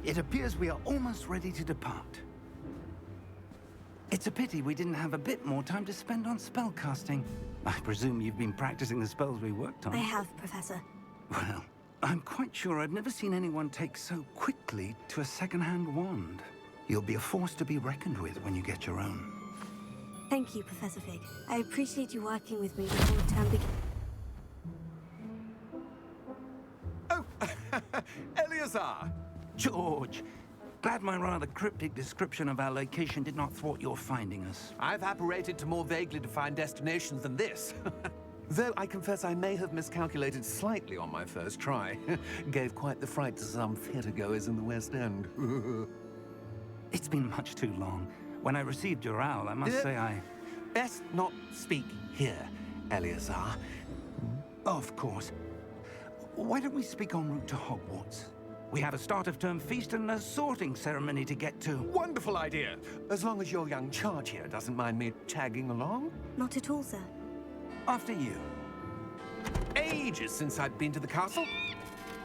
It appears we are almost ready to depart. It's a pity we didn't have a bit more time to spend on spellcasting. I presume you've been practicing the spells we worked on. I have, Professor. Well, I'm quite sure I've never seen anyone take so quickly to a second-hand wand. You'll be a force to be reckoned with when you get your own. Thank you, Professor Fig. I appreciate you working with me before the term begins. Oh, Eleazar! George, glad my rather cryptic description of our location did not thwart your finding us. I've apparated to more vaguely defined destinations than this. Though I confess I may have miscalculated slightly on my first try. Gave quite the fright to some theatergoers in the West End. It's been much too long. When I received your owl, I must say I... Best not speak here, Eleazar. Of course. Why don't we speak en route to Hogwarts? We have a start-of-term feast and a sorting ceremony to get to. Wonderful idea! As long as your young charge here doesn't mind me tagging along. Not at all, sir. After you. Ages since I've been to the castle.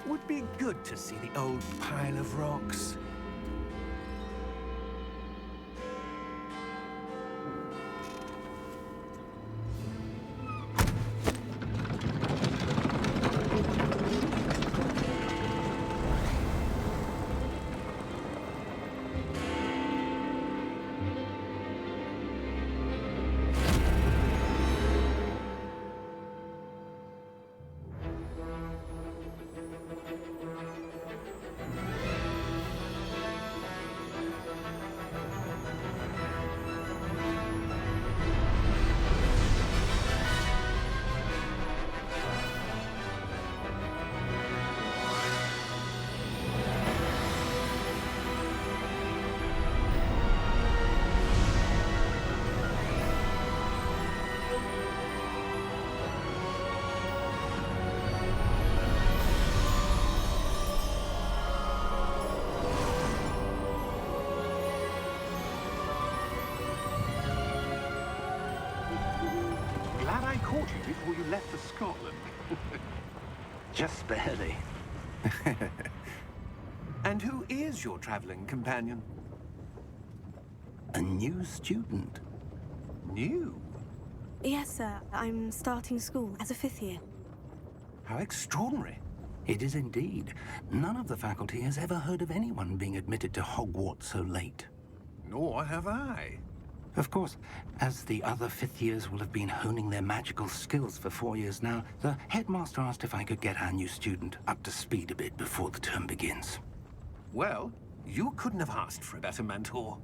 Would be good to see the old pile of rocks. Glad I caught you before you left for Scotland. Just barely. And who is your traveling companion? A new student. New? Yes, sir. I'm starting school as a 5th year. How extraordinary. It is indeed. None of the faculty has ever heard of anyone being admitted to Hogwarts so late. Nor have I. Of course, as the other 5th years will have been honing their magical skills for 4 years now, the headmaster asked if I could get our new student up to speed a bit before the term begins. Well, you couldn't have asked for a better mentor.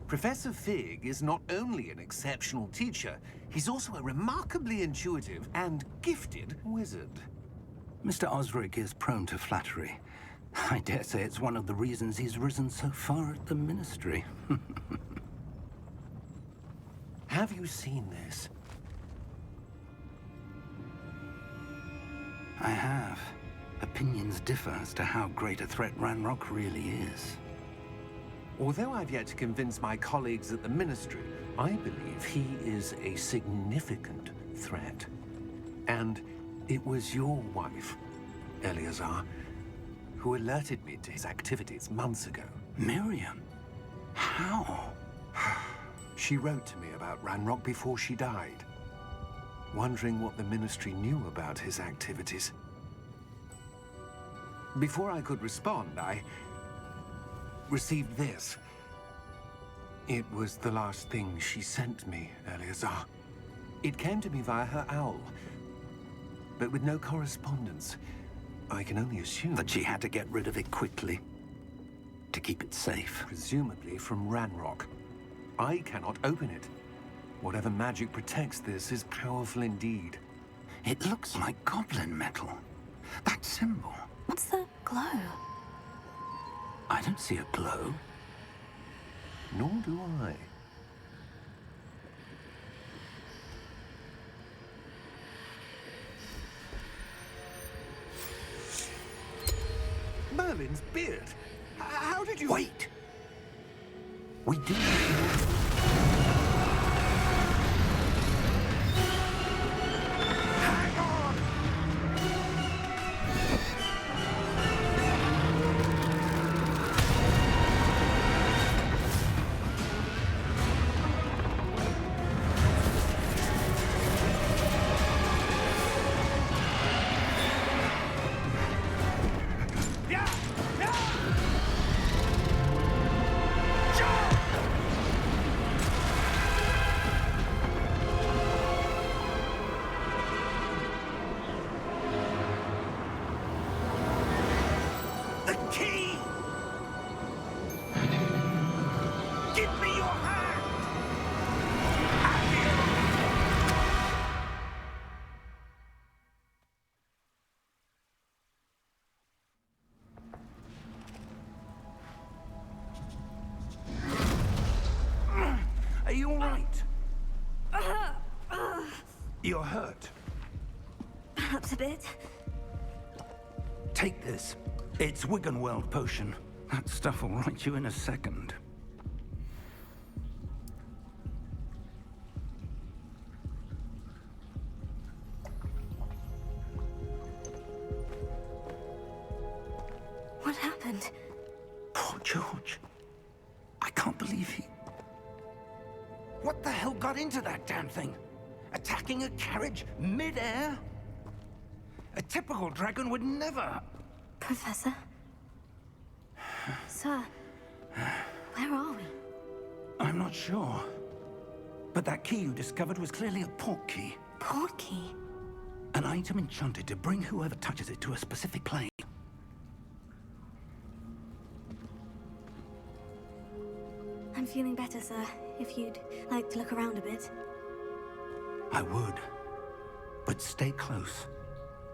Professor Fig is not only an exceptional teacher, he's also a remarkably intuitive and gifted wizard. Mr. Osric is prone to flattery. I dare say it's one of the reasons he's risen so far at the Ministry. Have you seen this? I have. Opinions differ as to how great a threat Ranrock really is. Although I've yet to convince my colleagues at the Ministry, I believe he is a significant threat. And it was your wife, Eleazar, who alerted me to his activities months ago. Miriam? How? She wrote to me about Ranrock before she died, wondering what the Ministry knew about his activities. Before I could respond, I received this. It was the last thing she sent me, Eleazar. It came to me via her owl, but with no correspondence. I can only assume That she had to get rid of it quickly, to keep it safe. presumably from Ranrock. I cannot open it. Whatever magic protects this is powerful indeed. It looks like goblin metal. That symbol. What's that glow? I don't see a glow. Nor do I. Merlin's beard. How did you... Wait! We do... Hang on! You're hurt. Perhaps a bit. Take this. It's Wiggenweld potion. That stuff will right you in a second. What happened? Poor George. I can't believe he... What the hell got into that damn thing? Attacking a carriage mid-air? A typical dragon would never... Professor? Sir, where are we? I'm not sure. But that key you discovered was clearly a port key. Port key? An item enchanted to bring whoever touches it to a specific plane. I'm feeling better, sir. If you'd like to look around a bit. I would. But stay close.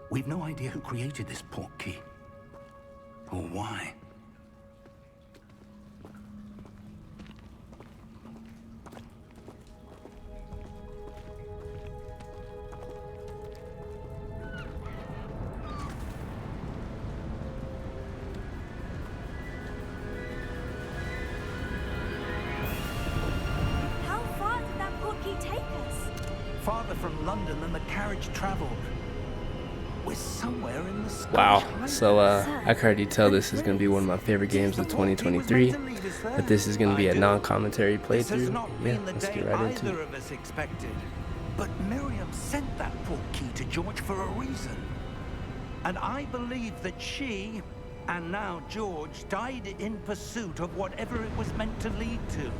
We've no idea who created this port key. Or why. How far did that port key take us? Farther from London than the carriage traveled. We're somewhere in the sky. Wow. So I can already tell this is going to be one of my favorite games of 2023. But this is going to be a non-commentary playthrough. Yeah, let's get right into it. Of us expected. But Miriam sent that port key to George for a reason. And I believe that she, and now George, died in pursuit of whatever it was meant to lead to.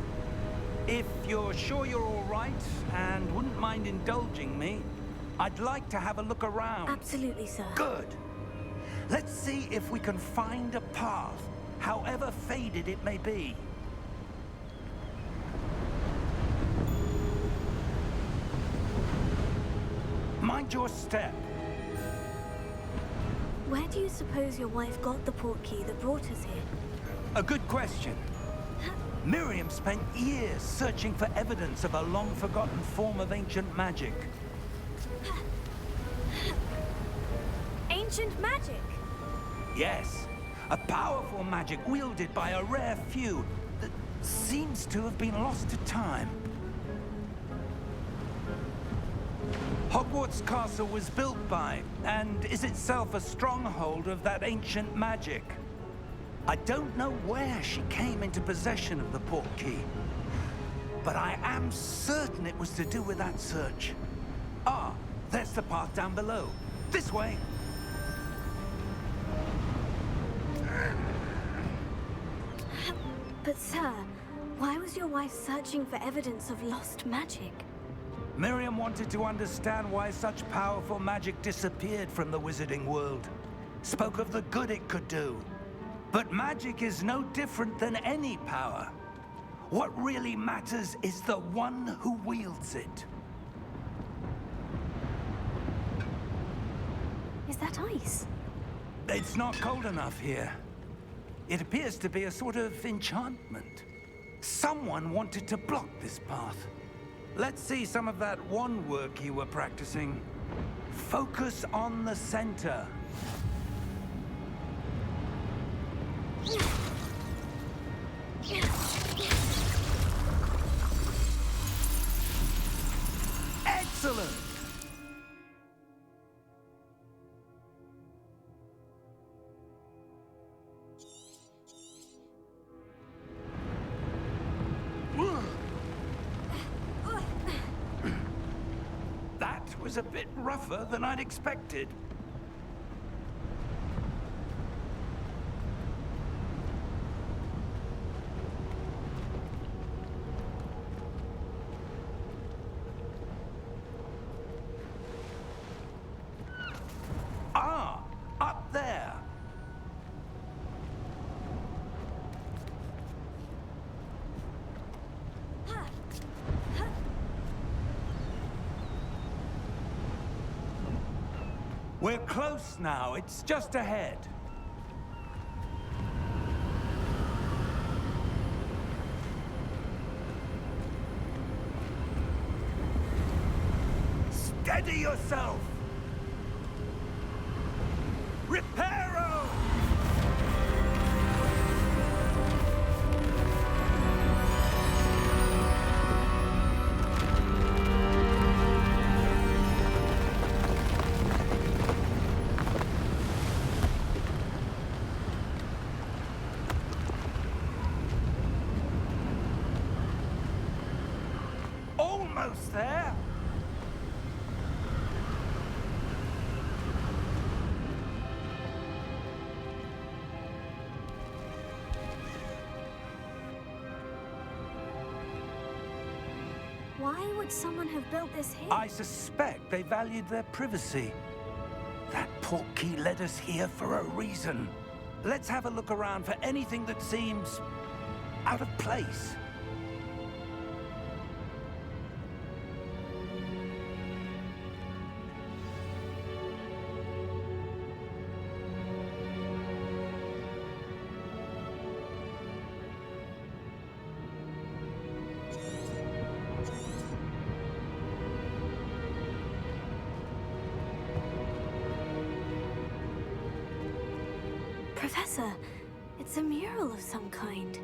If you're sure you're all right and wouldn't mind indulging me, I'd like to have a look around. Absolutely, sir. Good. Let's see if we can find a path, however faded it may be. Mind your step. Where do you suppose your wife got the port key that brought us here? A good question. Miriam spent years searching for evidence of a long-forgotten form of ancient magic. Ancient magic? Yes, a powerful magic wielded by a rare few that seems to have been lost to time. Hogwarts Castle was built by, and is itself a stronghold of that ancient magic. I don't know where she came into possession of the port key, but I am certain it was to do with that search. Ah, there's the path down below. This way. But sir, why was your wife searching for evidence of lost magic? Miriam wanted to understand why such powerful magic disappeared from the wizarding world. Spoke of the good it could do. But magic is no different than any power. What really matters is the one who wields it. Is that ice? It's not cold enough here. It appears to be a sort of enchantment. Someone wanted to block this path. Let's see some of that wand work you were practicing. Focus on the center. Excellent! That was a bit rougher than I'd expected. Ah, up there. We're close now. It's just ahead. Steady yourself! Reparo! Almost there! Why would someone have built this here? I suspect they valued their privacy. That portkey led us here for a reason. Let's have a look around for anything that seems out of place. Professor, it's a mural of some kind.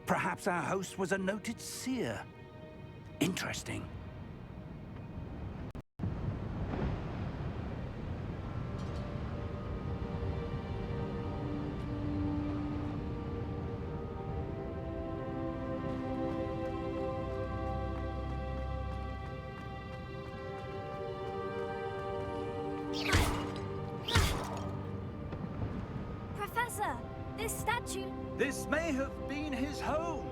Perhaps our host was a noted seer. Interesting. Professor, this statue... This may have been his home.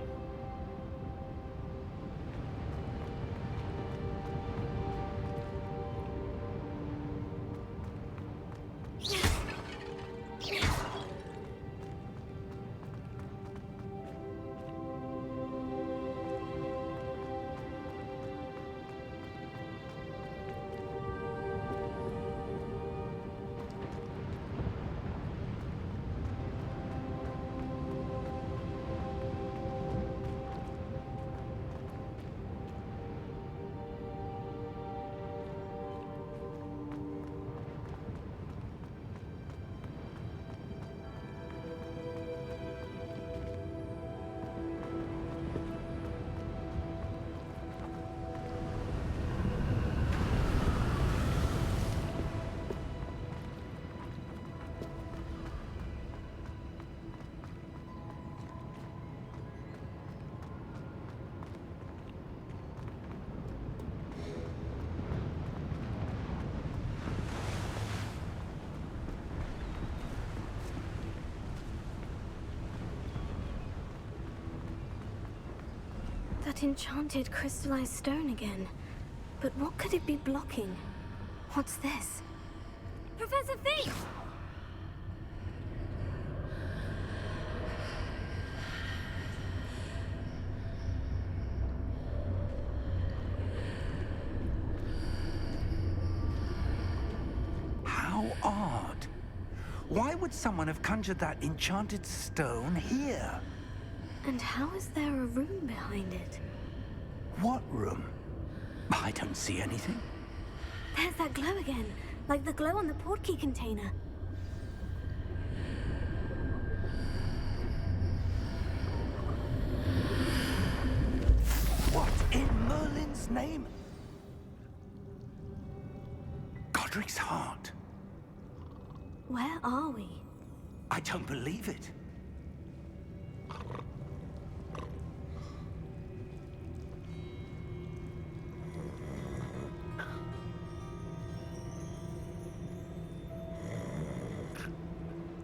That enchanted crystallized stone again. But what could it be blocking? What's this? Professor Fig! How odd. Why would someone have conjured that enchanted stone here? And how is there a room behind it? What room? I don't see anything. There's that glow again, like the glow on the portkey container. What in Merlin's name? Godric's heart. Where are we? I don't believe it.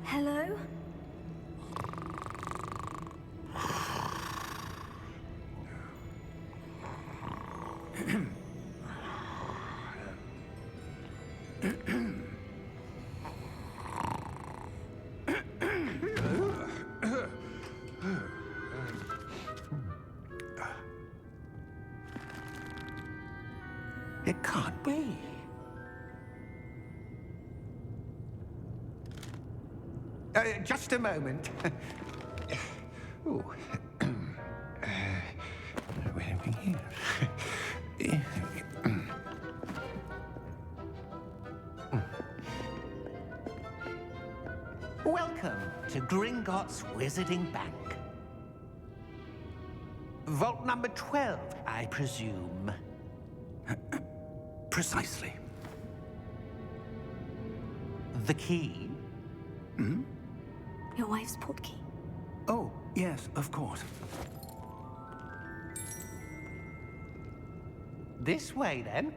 Hello? It can't be. Just a moment. Oh. Where are we here? to Gringotts Wizarding Bank. Vault number 12, I presume. Precisely. The key? Your wife's portkey. Oh, yes, of course. This way, then.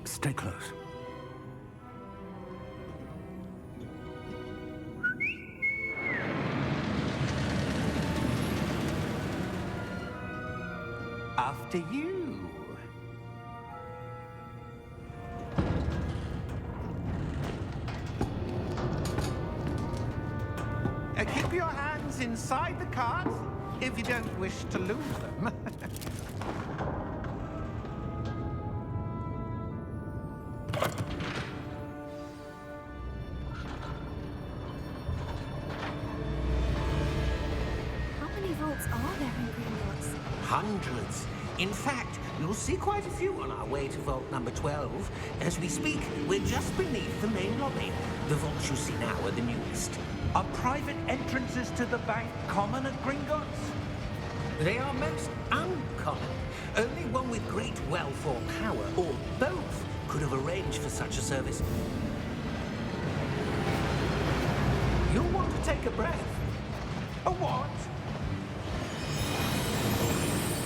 Stay close. After you. Keep your hands inside the cart if you don't wish to lose them. How many vaults are there in Gringotts? Hundreds. In fact, you'll see quite a few on our way to vault number 12. As we speak, we're just beneath the main lobby. The vaults you see now are the newest. Are private entrances to the bank common at Gringotts? They are most uncommon. Only one with great wealth or power, or both, could have arranged for such a service. You'll want to take a breath. A what?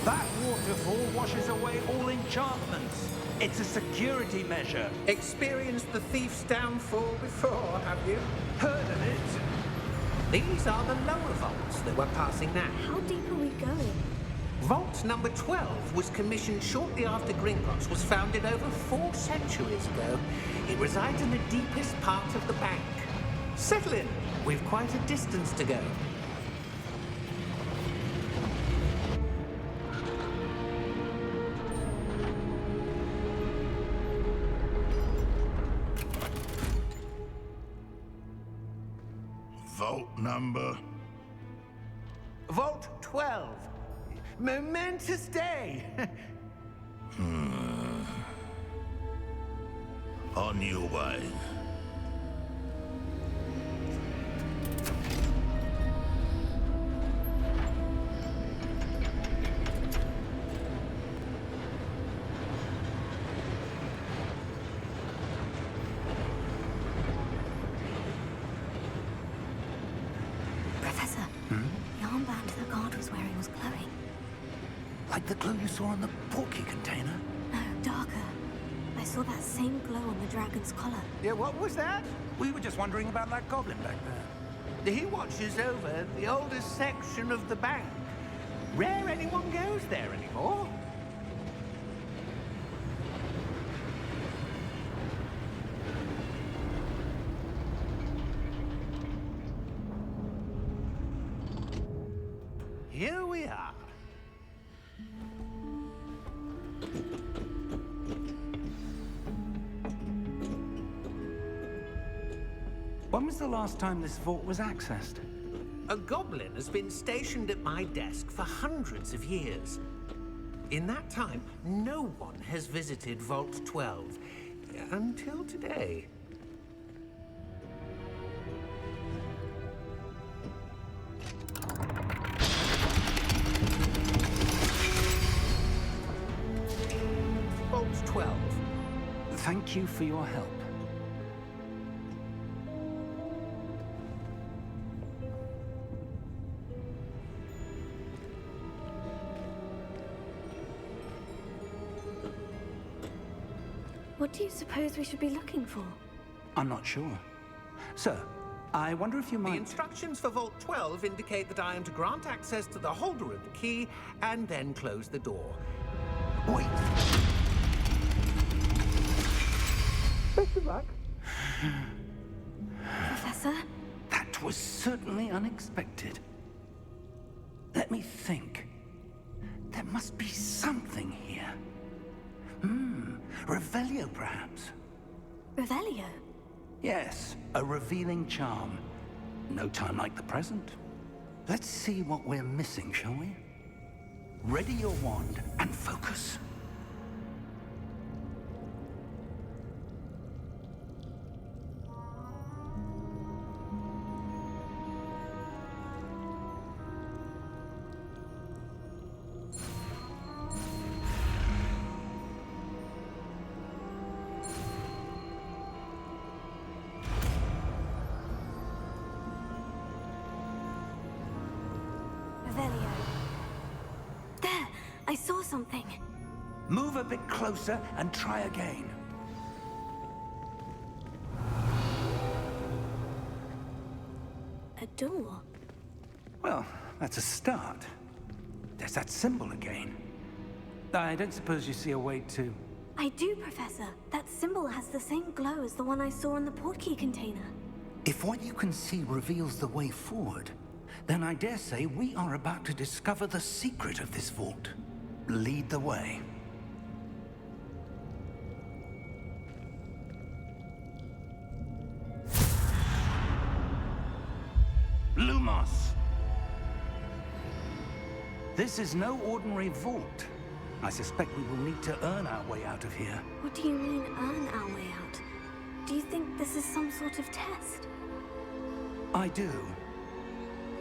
That waterfall washes away all enchantments. It's a security measure. Experienced the thief's downfall before, have you? Heard of it? These are the lower vaults that we're passing now. How deep are we going? Vault number 12 was commissioned shortly after Gringotts was founded over 4 centuries ago. It resides in the deepest part of the bank. Settle in. We've quite a distance to go. Vault number? Vault 12. Momentous day. On your way. Professor, the armband the guard was wearing was glowing. Like the glow you saw on the portkey container? No, darker. I saw that same glow on the dragon's collar. Yeah, what was that? We were just wondering about that goblin back there. He watches over the oldest section of the bank. Rare anyone goes there anymore. Here we are. When was the last time this vault was accessed? A goblin has been stationed at my desk for hundreds of years. In that time, no one has visited Vault 12 until today. Vault 12. Thank you for your help. What do you suppose we should be looking for? I'm not sure. Sir, I wonder if you The might... instructions for Vault 12 indicate that I am to grant access to the holder of the key and then close the door. Wait! Best of luck. Professor? That was certainly unexpected. Let me think. There must be something here. Revelio, perhaps? Revelio? Yes, a revealing charm. No time like the present. Let's see what we're missing, shall we? Ready your wand and focus. something. Move a bit closer and try again. A door. Well, that's a start. There's that symbol again. I don't suppose you see a way to... I do, Professor. That symbol has the same glow as the one I saw in the portkey container. If what you can see reveals the way forward, then I dare say we are about to discover the secret of this vault. Lead the way. Lumos! This is no ordinary vault. I suspect we will need to earn our way out of here. What do you mean, earn our way out? Do you think this is some sort of test? I do.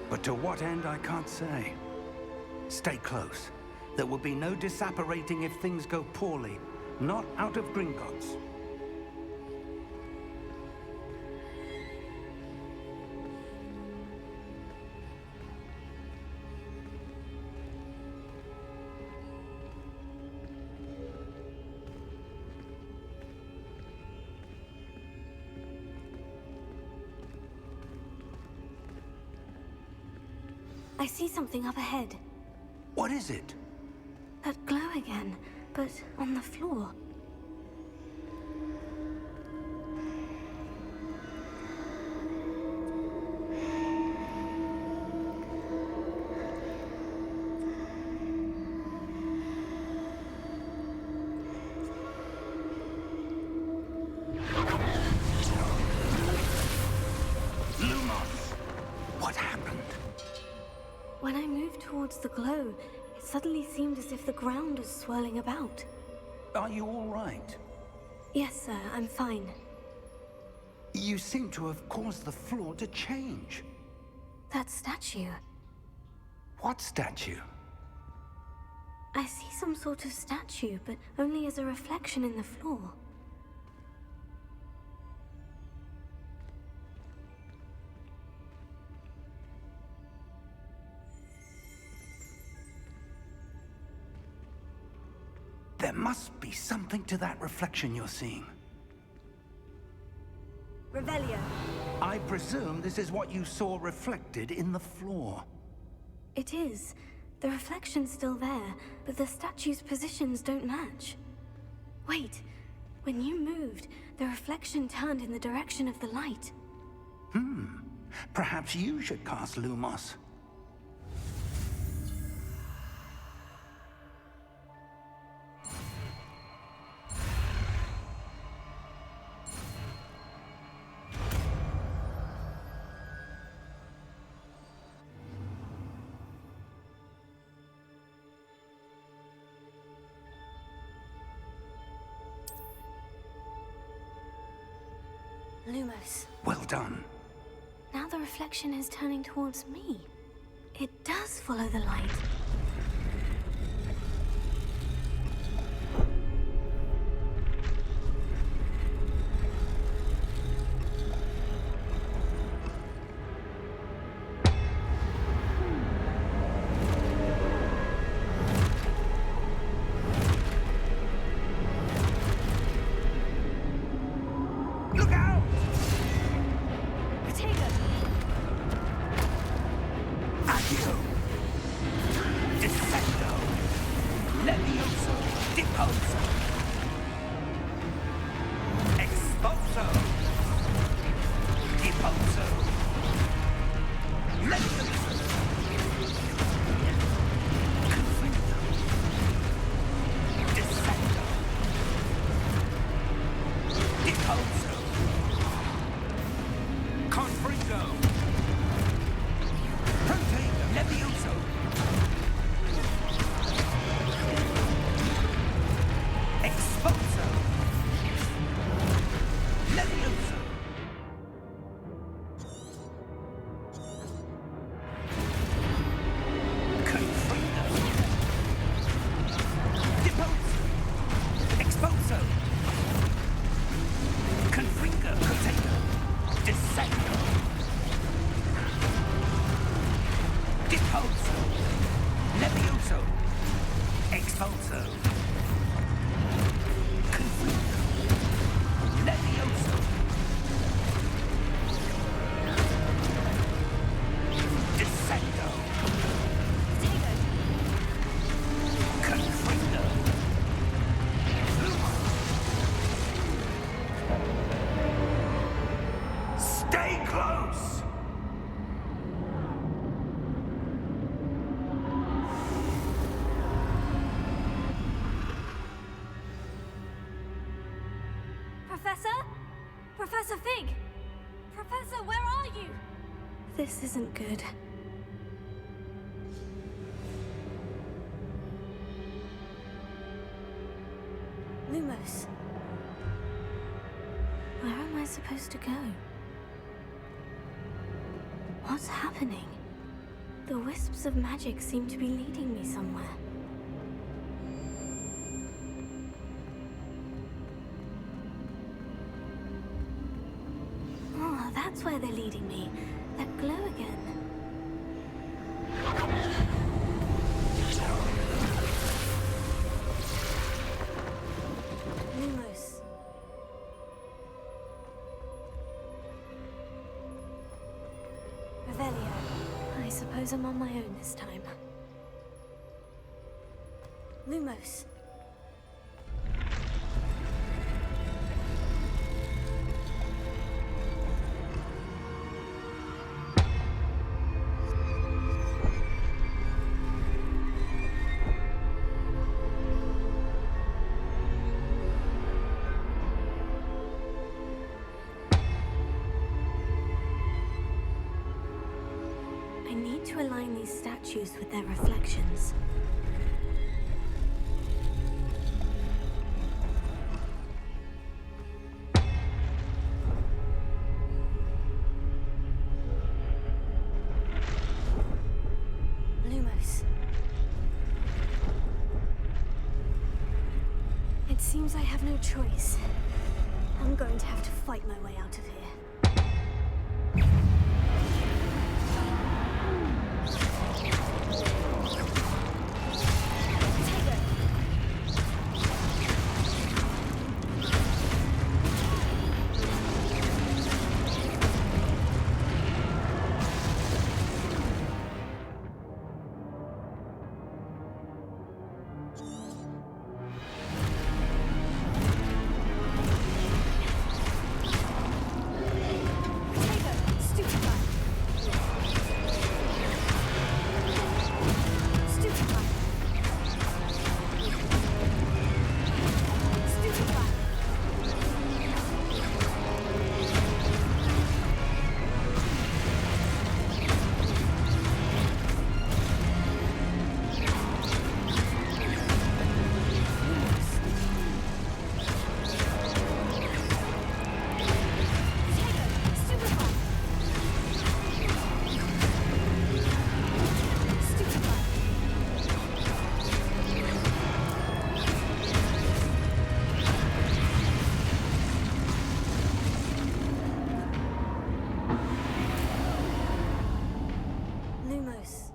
But to what end, I can't say. Stay close. There will be no disapparating if things go poorly. Not out of Gringotts. I see something up ahead. What is it? That glow again, but on the floor. Lumos! What happened? When I moved towards the glow, it suddenly seemed as if the ground was swirling about. Are you all right? Yes, sir, I'm fine. You seem to have caused the floor to change. That statue. What statue? I see some sort of statue, but only as a reflection in the floor. There must be something to that reflection you're seeing. Revelio. I presume this is what you saw reflected in the floor. It is. The reflection's still there, but the statue's positions don't match. Wait. When you moved, the reflection turned in the direction of the light. Perhaps you should cast Lumos. Lumos. Well done. Now the reflection is turning towards me. It does follow the light. Look out! Protego! At you! Expulso. Confringo. Levioso. Descendo. Confringo. Fluma. Stay close. Professor? Professor Fig! Professor, where are you? This isn't good. Lumos. Where am I supposed to go? What's happening? The wisps of magic seem to be leading me somewhere. Oh, that's where they're leading me. That glow again. Lumos. Revelio. I suppose I'm on my own this time. Lumos. I need to align these statues with their reflections. Lumos. It seems I have no choice. I'm going to have to fight my way out of here. Lumos.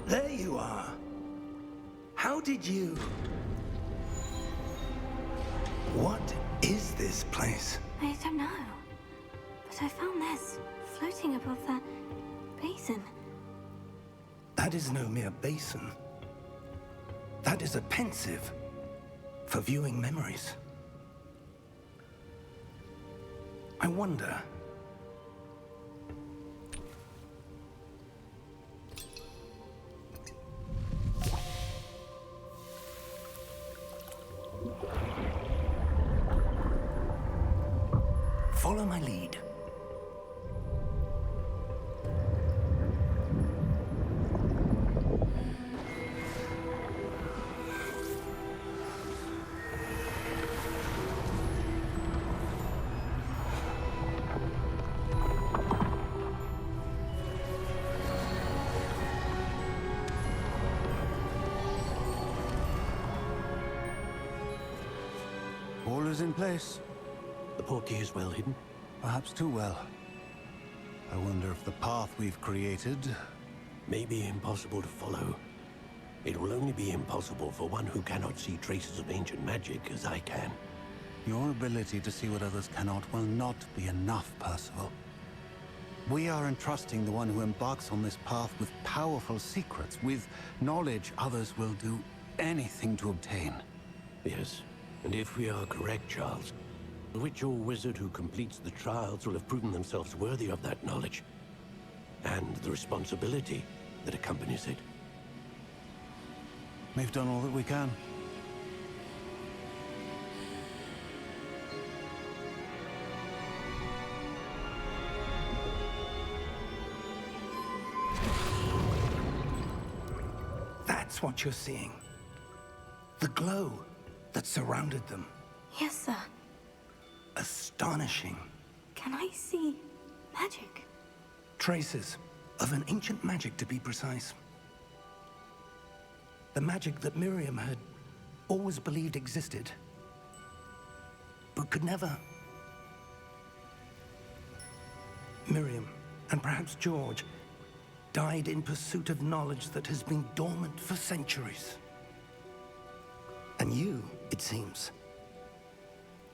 There you are. How did you... What is this place? I don't know. But I found this floating above that basin. That is no mere basin. That is a pensive for viewing memories. I wonder... Follow my lead. All is in place. The portkey is well hidden. Perhaps too well. I wonder if the path we've created... May be impossible to follow. It will only be impossible for one who cannot see traces of ancient magic as I can. Your ability to see what others cannot will not be enough, Percival. We are entrusting the one who embarks on this path with powerful secrets, with knowledge others will do anything to obtain. Yes, and if we are correct, Charles, the witch or wizard who completes the trials will have proven themselves worthy of that knowledge, and the responsibility that accompanies it. We've done all that we can. That's what you're seeing. The glow that surrounded them. Yes, sir. Astonishing. Can I see magic? Traces of an ancient magic, to be precise. The magic that Miriam had always believed existed, but could never. Miriam, and perhaps George, died in pursuit of knowledge that has been dormant for centuries. And you, it seems,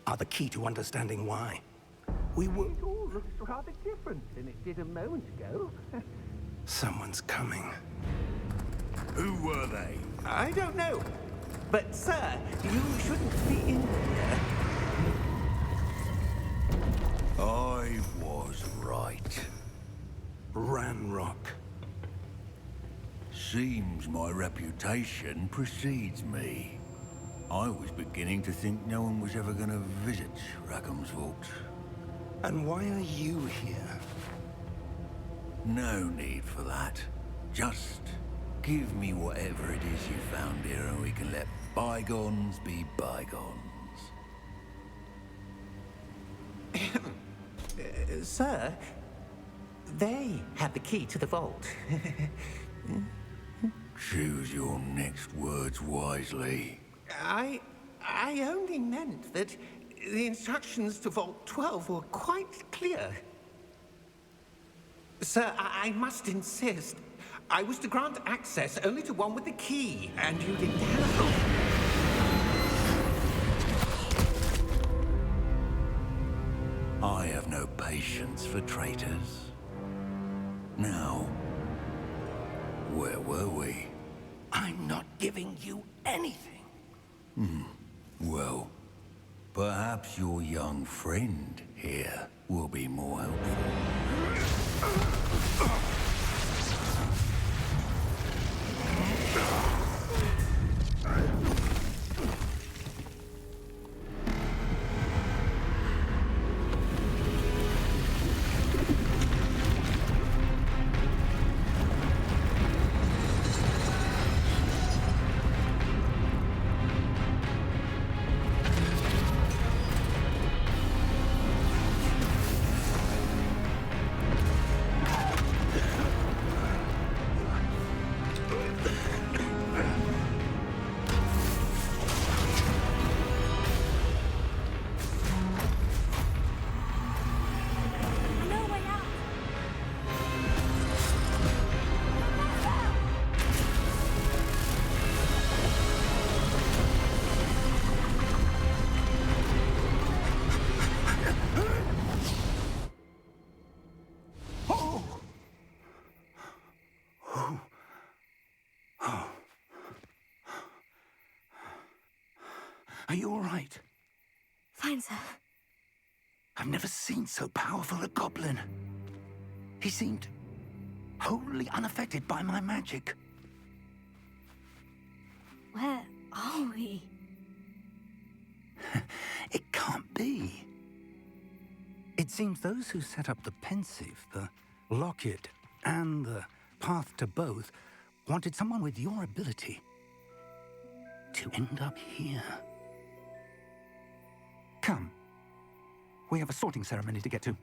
are the key to understanding why. We were... It all looks rather different than it did a moment ago. Someone's coming. Who were they? I don't know. But, sir, you shouldn't be in here. I was right. Ranrock. Seems my reputation precedes me. I was beginning to think no one was ever going to visit Rackham's vault. And why are you here? No need for that. Just give me whatever it is you found here and we can let bygones be bygones. Sir, they have the key to the vault. Choose your next words wisely. I only meant that the instructions to Vault 12 were quite clear. Sir, I must insist. I was to grant access only to one with the key, and you didn't have. I have no patience for traitors. Now, where were we? I'm not giving you anything. Well, perhaps your young friend here will be more helpful. Are you all right? Fine, sir. I've never seen so powerful a goblin. He seemed wholly unaffected by my magic. Where are we? It can't be. It seems those who set up the pensive, the locket, and the path to both wanted someone with your ability to end up here. Come. We have a sorting ceremony to get to.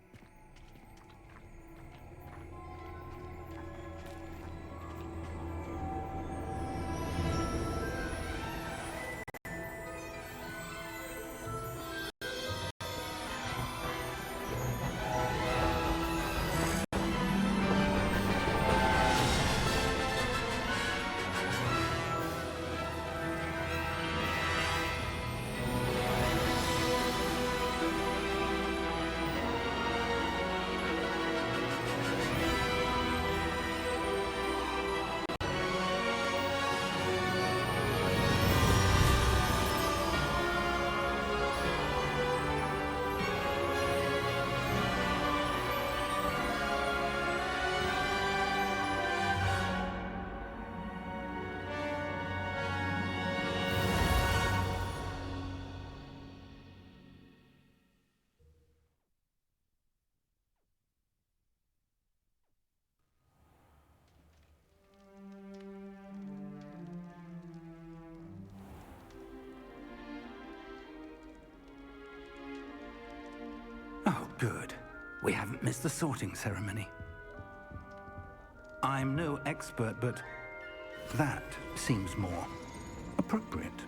Oh, good. We haven't missed the sorting ceremony. I'm no expert, but that seems more appropriate.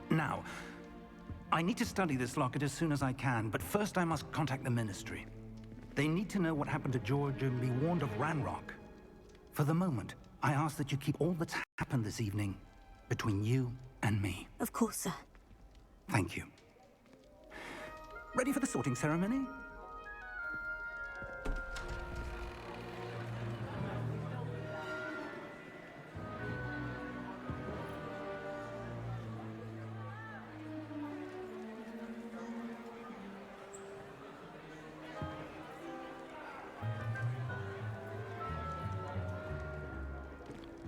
Now, I need to study this locket as soon as I can, but first I must contact the Ministry. They need to know what happened to George and be warned of Ranrock. For the moment, I ask that you keep all that's happened this evening between you and me. Of course, sir. Thank you. Ready for the sorting ceremony?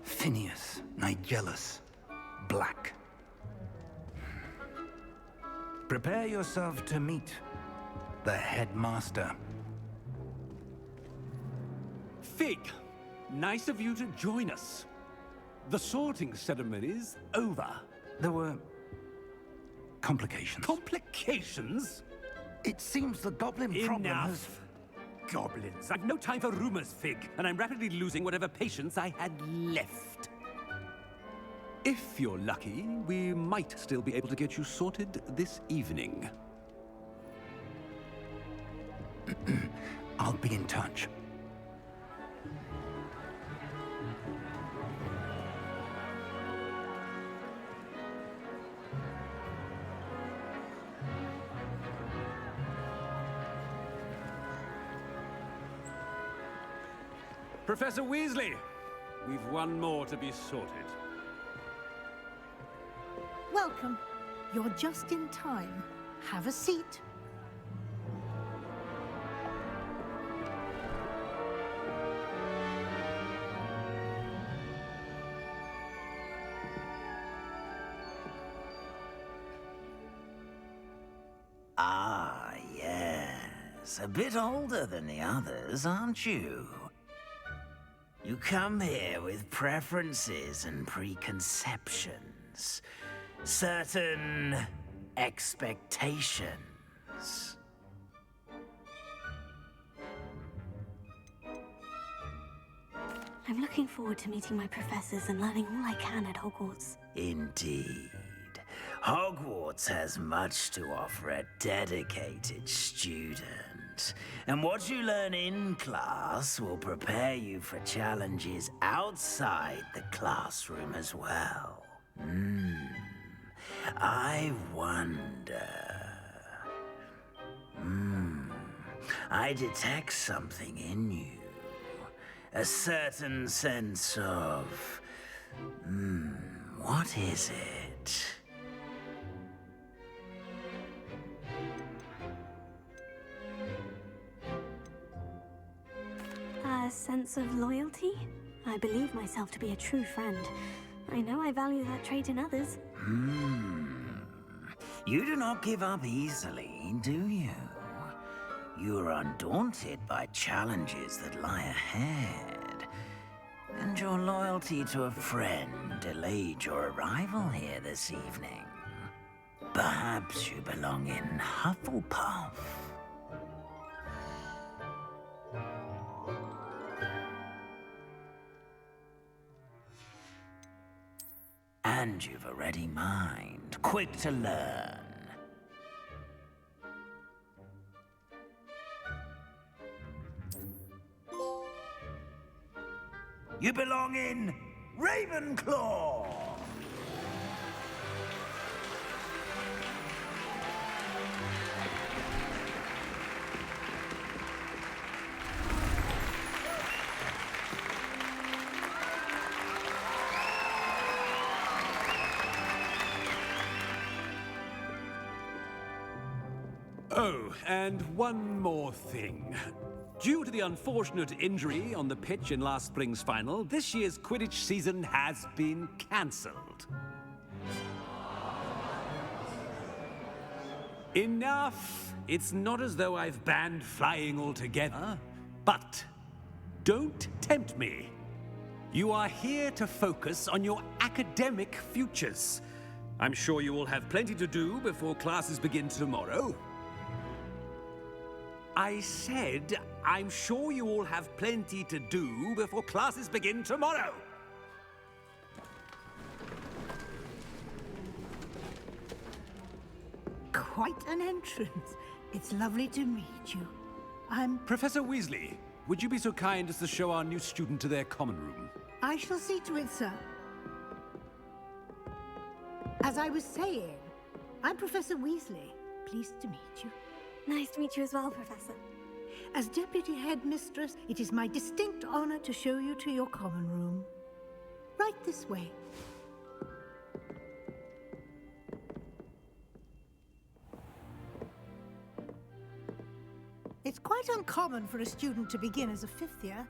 Phineas, Nigellus, Black. Prepare yourself to meet the headmaster. Fig, nice of you to join us. The sorting ceremony's over. There were complications. Complications? It seems the goblin problem has... Enough. Goblins. I've no time for rumors, Fig, and I'm rapidly losing whatever patience I had left. If you're lucky, we might still be able to get you sorted this evening. I'll be in touch. Professor Weasley, we've one more to be sorted. Welcome. You're just in time. Have a seat. Ah, yes. A bit older than the others, aren't you? You come here with preferences and preconceptions. Certain expectations. I'm looking forward to meeting my professors and learning all I can at Hogwarts. Indeed. Hogwarts has much to offer a dedicated student. And what you learn in class will prepare you for challenges outside the classroom as well. I wonder... I detect something in you. A certain sense of... what is it? A sense of loyalty? I believe myself to be a true friend. I know I value that trait in others. You do not give up easily, do you? You are undaunted by challenges that lie ahead. And your loyalty to a friend delayed your arrival here this evening. Perhaps you belong in Hufflepuff. And you've a ready mind, quick to learn. You belong in Ravenclaw! Oh, and one more thing. Due to the unfortunate injury on the pitch in last spring's final, this year's Quidditch season has been cancelled. Enough! It's not as though I've banned flying altogether, but don't tempt me. You are here to focus on your academic futures. I'm sure you will have plenty to do before classes begin tomorrow. I said, I'm sure you all have plenty to do before classes begin tomorrow. Quite an entrance. It's lovely to meet you. I'm... Professor Weasley, would you be so kind as to show our new student to their common room? I shall see to it, sir. As I was saying, I'm Professor Weasley. Pleased to meet you. Nice to meet you as well, Professor. As Deputy Headmistress, it is my distinct honor to show you to your common room. Right this way. It's quite uncommon for a student to begin as a fifth year.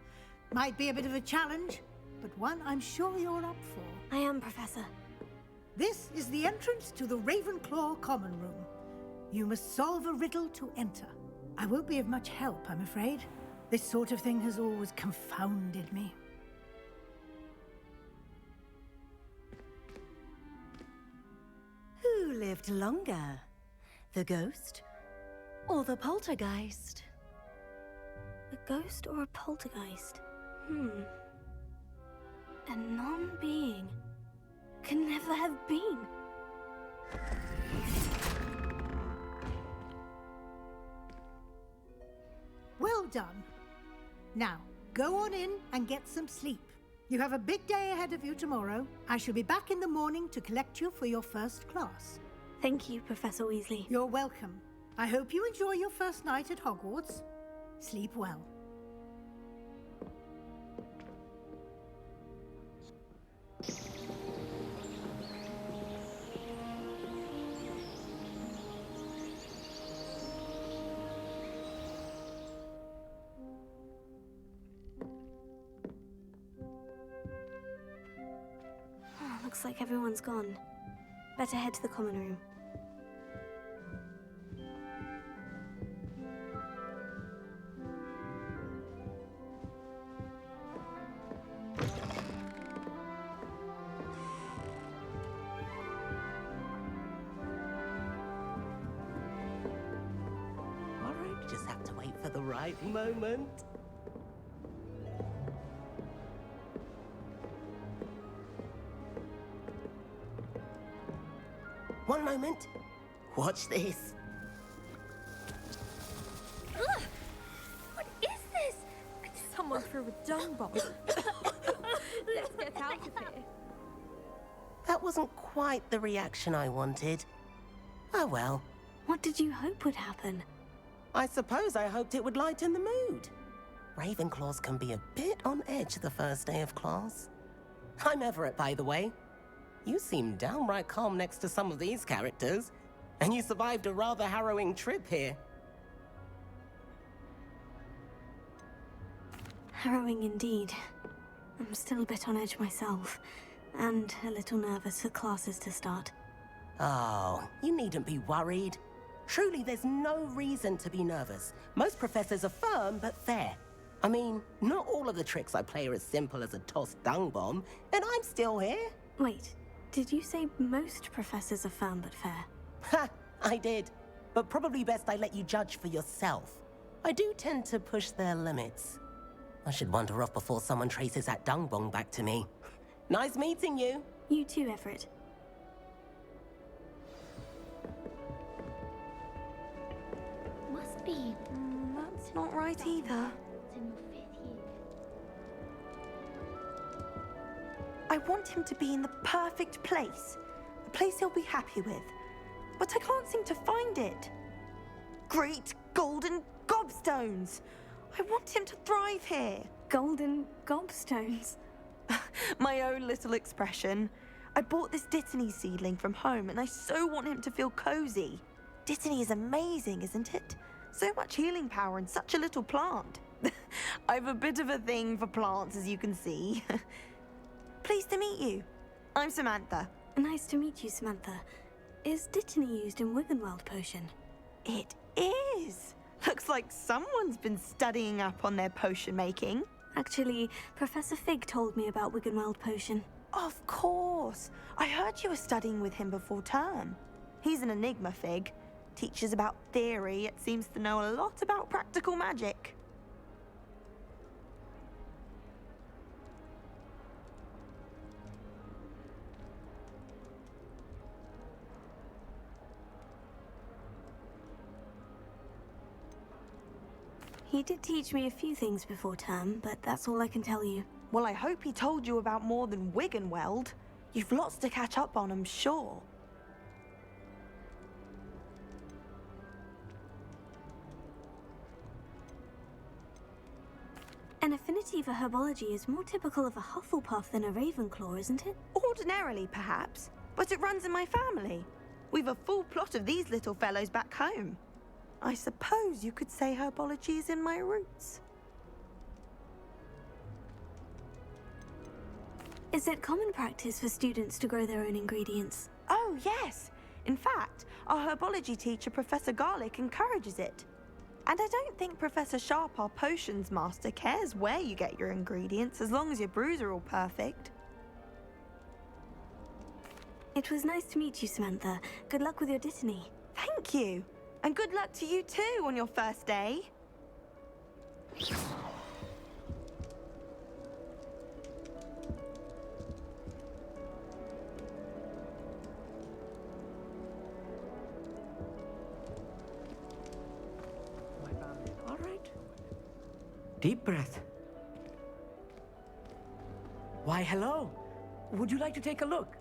Might be a bit of a challenge, but one I'm sure you're up for. I am, Professor. This is the entrance to the Ravenclaw common room. You must solve a riddle to enter. I won't be of much help, I'm afraid. This sort of thing has always confounded me. Who lived longer? The ghost or the poltergeist? A ghost or a poltergeist? A non-being can never have been. Well done. Now, go on in and get some sleep. You have a big day ahead of you tomorrow. I shall be back in the morning to collect you for your first class. Thank you, Professor Weasley. You're welcome. I hope you enjoy your first night at Hogwarts. Sleep well. Looks like everyone's gone. Better head to the common room. Alright, just have to wait for the right moment. One moment. Watch this. Ugh! What is this? Someone threw a dung bomb. Let's get out of here. That wasn't quite the reaction I wanted. Oh well. What did you hope would happen? I suppose I hoped it would lighten the mood. Ravenclaws can be a bit on edge the first day of class. I'm Everett, by the way. You seem downright calm next to some of these characters, and you survived a rather harrowing trip here. Harrowing indeed. I'm still a bit on edge myself, and a little nervous for classes to start. Oh, you needn't be worried. Truly, there's no reason to be nervous. Most professors are firm but fair. I mean, not all of the tricks I play are as simple as a tossed dung bomb, and I'm still here. Wait, did you say most professors are firm but fair? Ha! I did. But probably best I let you judge for yourself. I do tend to push their limits. I should wander off before someone traces that dung bomb back to me. Nice meeting you. You too, Everett. Must be. That's not right either. In your 5th year. I want him to be in the perfect place. A place he'll be happy with. But I can't seem to find it. Great golden gobstones! I want him to thrive here. Golden gobstones? My own little expression. I bought this Dittany seedling from home and I so want him to feel cozy. Dittany is amazing, isn't it? So much healing power in such a little plant. I've a bit of a thing for plants, as you can see. Pleased to meet you. I'm Samantha. Nice to meet you, Samantha. Is Dittany used in Wiggenweld potion? It is. Looks like someone's been studying up on their potion making. Actually, Professor Fig told me about Wiggenweld potion. Of course. I heard you were studying with him before term. He's an enigma, Fig. Teaches about theory, yet seems to know a lot about practical magic. He did teach me a few things before term, but that's all I can tell you. Well, I hope he told you about more than Wiggenweld. You've lots to catch up on, I'm sure. An affinity for herbology is more typical of a Hufflepuff than a Ravenclaw, isn't it? Ordinarily, perhaps, but it runs in my family. We've a full plot of these little fellows back home. I suppose you could say herbology is in my roots. Is it common practice for students to grow their own ingredients? Oh, yes. In fact, our herbology teacher, Professor Garlick, encourages it. And I don't think Professor Sharp, our potions master, cares where you get your ingredients, as long as your brews are all perfect. It was nice to meet you, Samantha. Good luck with your Dittany. Thank you. And good luck to you too on your first day. All right. Deep breath. Why, hello. Would you like to take a look?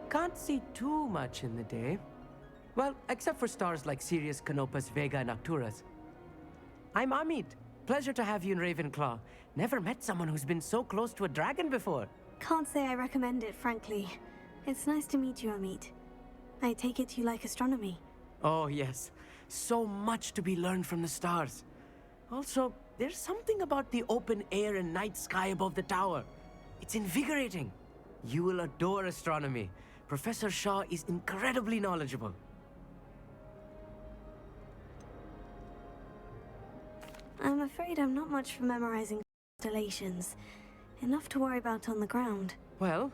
Can't see too much in the day. Well, except for stars like Sirius, Canopus, Vega, and Arcturus. I'm Amit. Pleasure to have you in Ravenclaw. Never met someone who's been so close to a dragon before. Can't say I recommend it, frankly. It's nice to meet you, Amit. I take it you like astronomy. Oh, yes. So much to be learned from the stars. Also, there's something about the open air and night sky above the tower. It's invigorating. You will adore astronomy. Professor Shaw is incredibly knowledgeable. I'm afraid I'm not much for memorizing constellations. Enough to worry about on the ground. Well,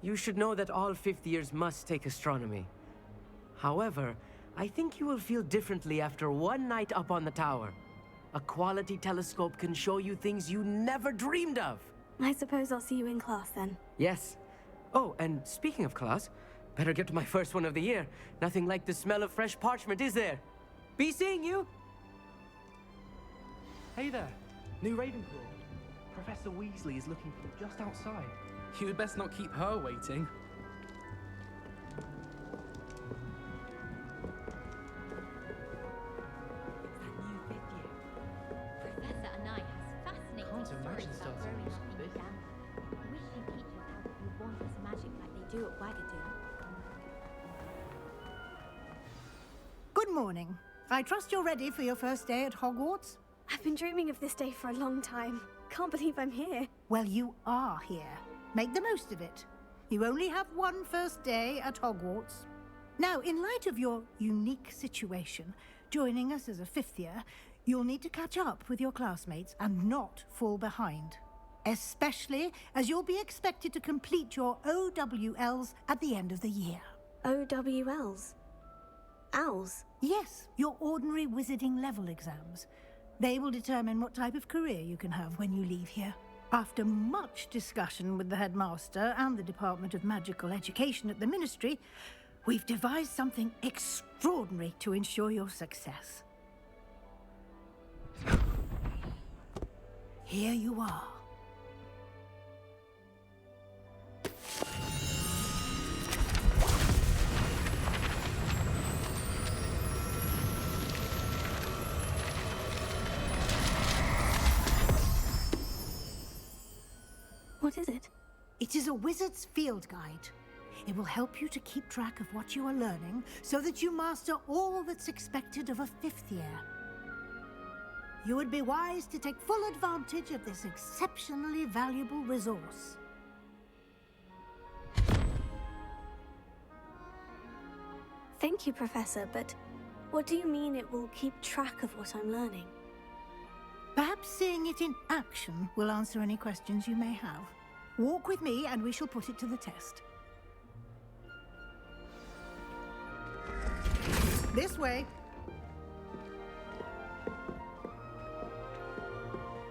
you should know that all 5th years must take astronomy. However, I think you will feel differently after one night up on the tower. A quality telescope can show you things you never dreamed of. I suppose I'll see you in class then. Yes. Oh, and speaking of class, better get to my first one of the year. Nothing like the smell of fresh parchment, is there? Be seeing you! Hey there, new Ravenclaw. Professor Weasley is looking for you just outside. You'd best not keep her waiting. Professor Anai has fascinating stories about growing up in Uganda. I wish he'd teach us how to do wondrous magic like they do at Wagadu. Good Good morning. I trust you're ready for your first day at Hogwarts? I've been dreaming of this day for a long time. Can't believe I'm here. Well, you are here. Make the most of it. You only have one first day at Hogwarts. Now, in light of your unique situation, joining us as a fifth year, you'll need to catch up with your classmates and not fall behind. Especially as you'll be expected to complete your OWLs at the end of the year. OWLs? Owls? Yes, your ordinary wizarding level exams. They will determine what type of career you can have when you leave here. After much discussion with the headmaster and the Department of Magical Education at the Ministry, we've devised something extraordinary to ensure your success. Here you are. What is it? It is a wizard's field guide. It will help you to keep track of what you are learning so that you master all that's expected of a fifth year. You would be wise to take full advantage of this exceptionally valuable resource. Thank you, Professor, but what do you mean it will keep track of what I'm learning? Perhaps seeing it in action will answer any questions you may have. Walk with me and we shall put it to the test. This way.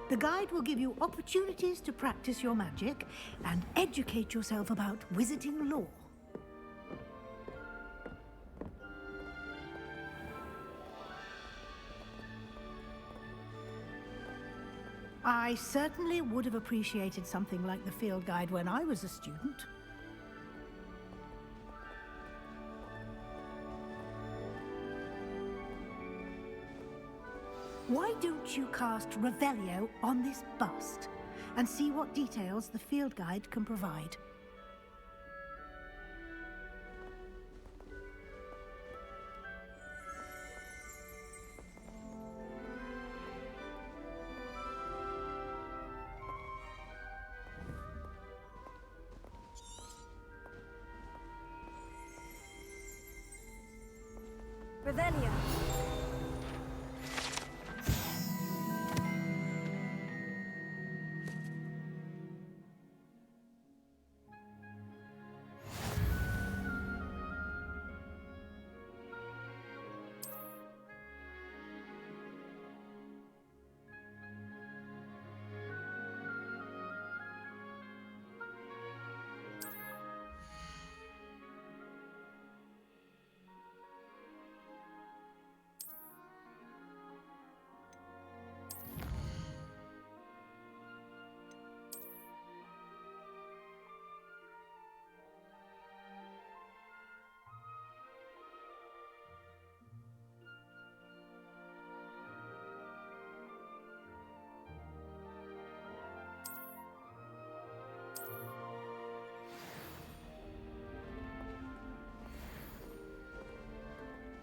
The guide will give you opportunities to practice your magic and educate yourself about wizarding lore. I certainly would have appreciated something like the field guide when I was a student. Why don't you cast Revelio on this bust and see what details the field guide can provide? Revelio.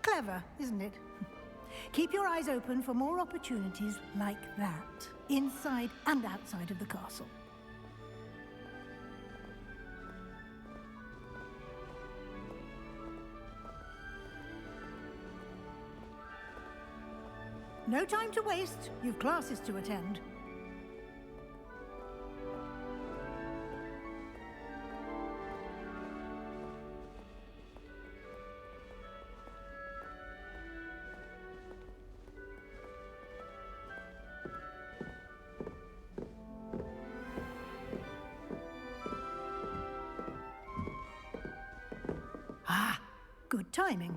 Clever, isn't it? Keep your eyes open for more opportunities like that, inside and outside of the castle. No time to waste. You've classes to attend. Ah, good timing.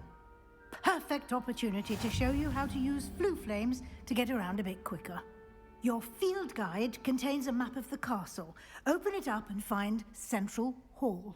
Perfect opportunity to show you how to use flue flames to get around a bit quicker. Your field guide contains a map of the castle. Open it up and find Central Hall.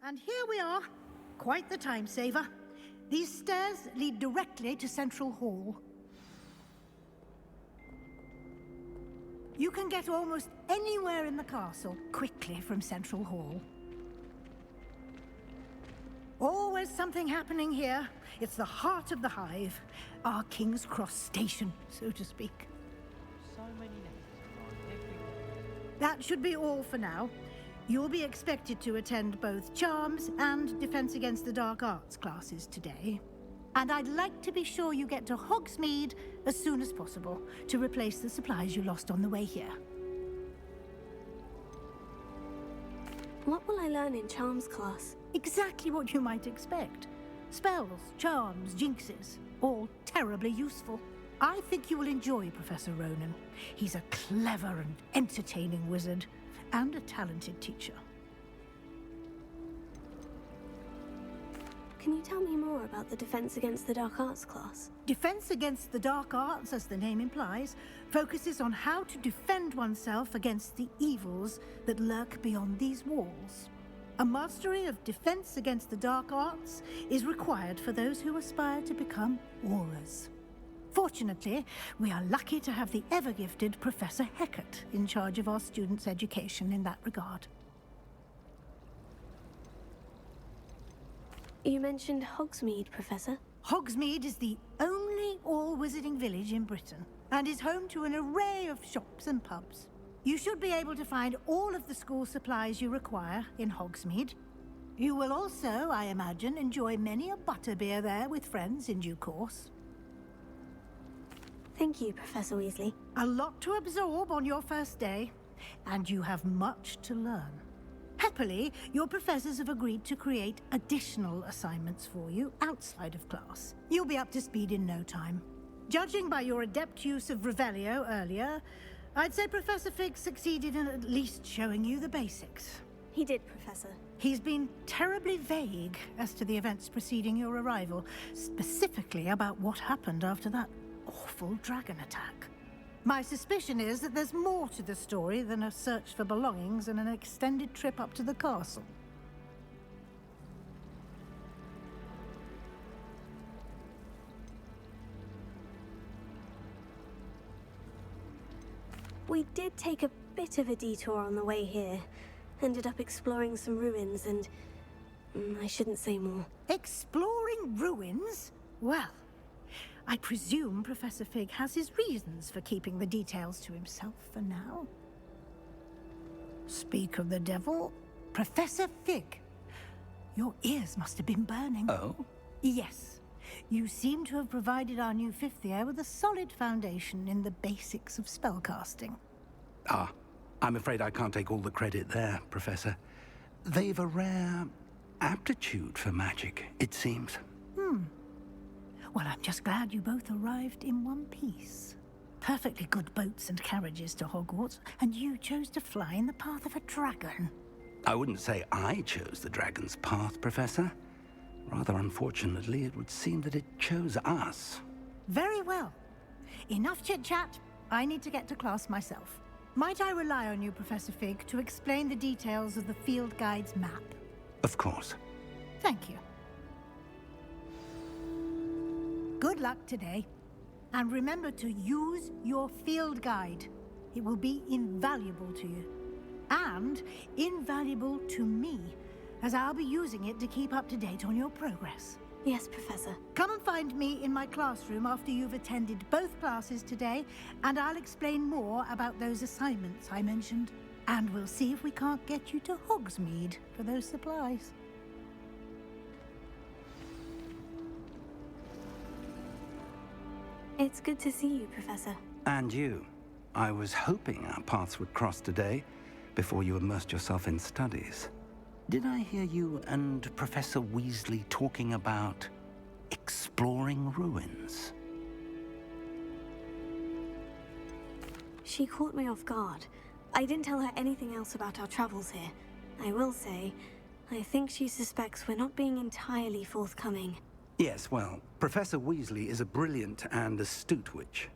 And here we are. Quite the time saver. These stairs lead directly to Central Hall. You can get almost anywhere in the castle quickly from Central Hall. Always something happening here. It's the heart of the Hive. Our King's Cross station, so to speak. So many names. That should be all for now. You'll be expected to attend both Charms and Defense Against the Dark Arts classes today. And I'd like to be sure you get to Hogsmeade as soon as possible to replace the supplies you lost on the way here. What will I learn in Charms class? Exactly what you might expect. Spells, charms, jinxes, all terribly useful. I think you will enjoy Professor Ronan. He's a clever and entertaining wizard, and a talented teacher. Can you tell me more about the Defense Against the Dark Arts class? Defense Against the Dark Arts, as the name implies, focuses on how to defend oneself against the evils that lurk beyond these walls. A mastery of Defense Against the Dark Arts is required for those who aspire to become Aurors. Fortunately, we are lucky to have the ever-gifted Professor Hecat in charge of our students' education in that regard. You mentioned Hogsmeade, Professor. Hogsmeade is the only all-wizarding village in Britain, and is home to an array of shops and pubs. You should be able to find all of the school supplies you require in Hogsmeade. You will also, I imagine, enjoy many a butterbeer there with friends in due course. Thank you, Professor Weasley. A lot to absorb on your first day, and you have much to learn. Happily, your professors have agreed to create additional assignments for you outside of class. You'll be up to speed in no time. Judging by your adept use of Revelio earlier, I'd say Professor Fig succeeded in at least showing you the basics. He did, Professor. He's been terribly vague as to the events preceding your arrival, specifically about what happened after that awful dragon attack. My suspicion is that there's more to the story than a search for belongings and an extended trip up to the castle. We did take a bit of a detour on the way here. Ended up exploring some ruins and... I shouldn't say more. Exploring ruins? Well, I presume Professor Fig has his reasons for keeping the details to himself for now. Speak of the devil, Professor Fig. Your ears must have been burning. Oh? Yes. You seem to have provided our new fifth year with a solid foundation in the basics of spellcasting. Ah, I'm afraid I can't take all the credit there, Professor. They've a rare aptitude for magic, it seems. Well, I'm just glad you both arrived in one piece. Perfectly good boats and carriages to Hogwarts, and you chose to fly in the path of a dragon. I wouldn't say I chose the dragon's path, Professor. Rather unfortunately, it would seem that it chose us. Very well. Enough chit-chat. I need to get to class myself. Might I rely on you, Professor Fig, to explain the details of the field guide's map? Of course. Thank you. Good luck today. And remember to use your field guide. It will be invaluable to you. And invaluable to me, as I'll be using it to keep up to date on your progress. Yes, Professor. Come and find me in my classroom after you've attended both classes today, and I'll explain more about those assignments I mentioned. And we'll see if we can't get you to Hogsmeade for those supplies. It's good to see you, Professor. And you. I was hoping our paths would cross today, before you immersed yourself in studies. Did I hear you and Professor Weasley talking about exploring ruins? She caught me off guard. I didn't tell her anything else about our travels here. I will say, I think she suspects we're not being entirely forthcoming. Yes, well, Professor Weasley is a brilliant and astute witch.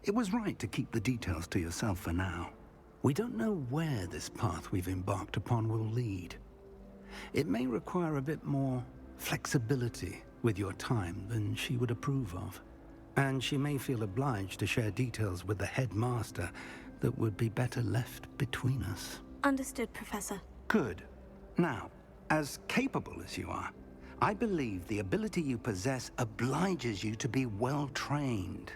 It was right to keep the details to yourself for now. We don't know where this path we've embarked upon will lead. It may require a bit more flexibility with your time than she would approve of. And she may feel obliged to share details with the headmaster that would be better left between us. Understood, Professor. Good. Now, as capable as you are, I believe the ability you possess obliges you to be well trained.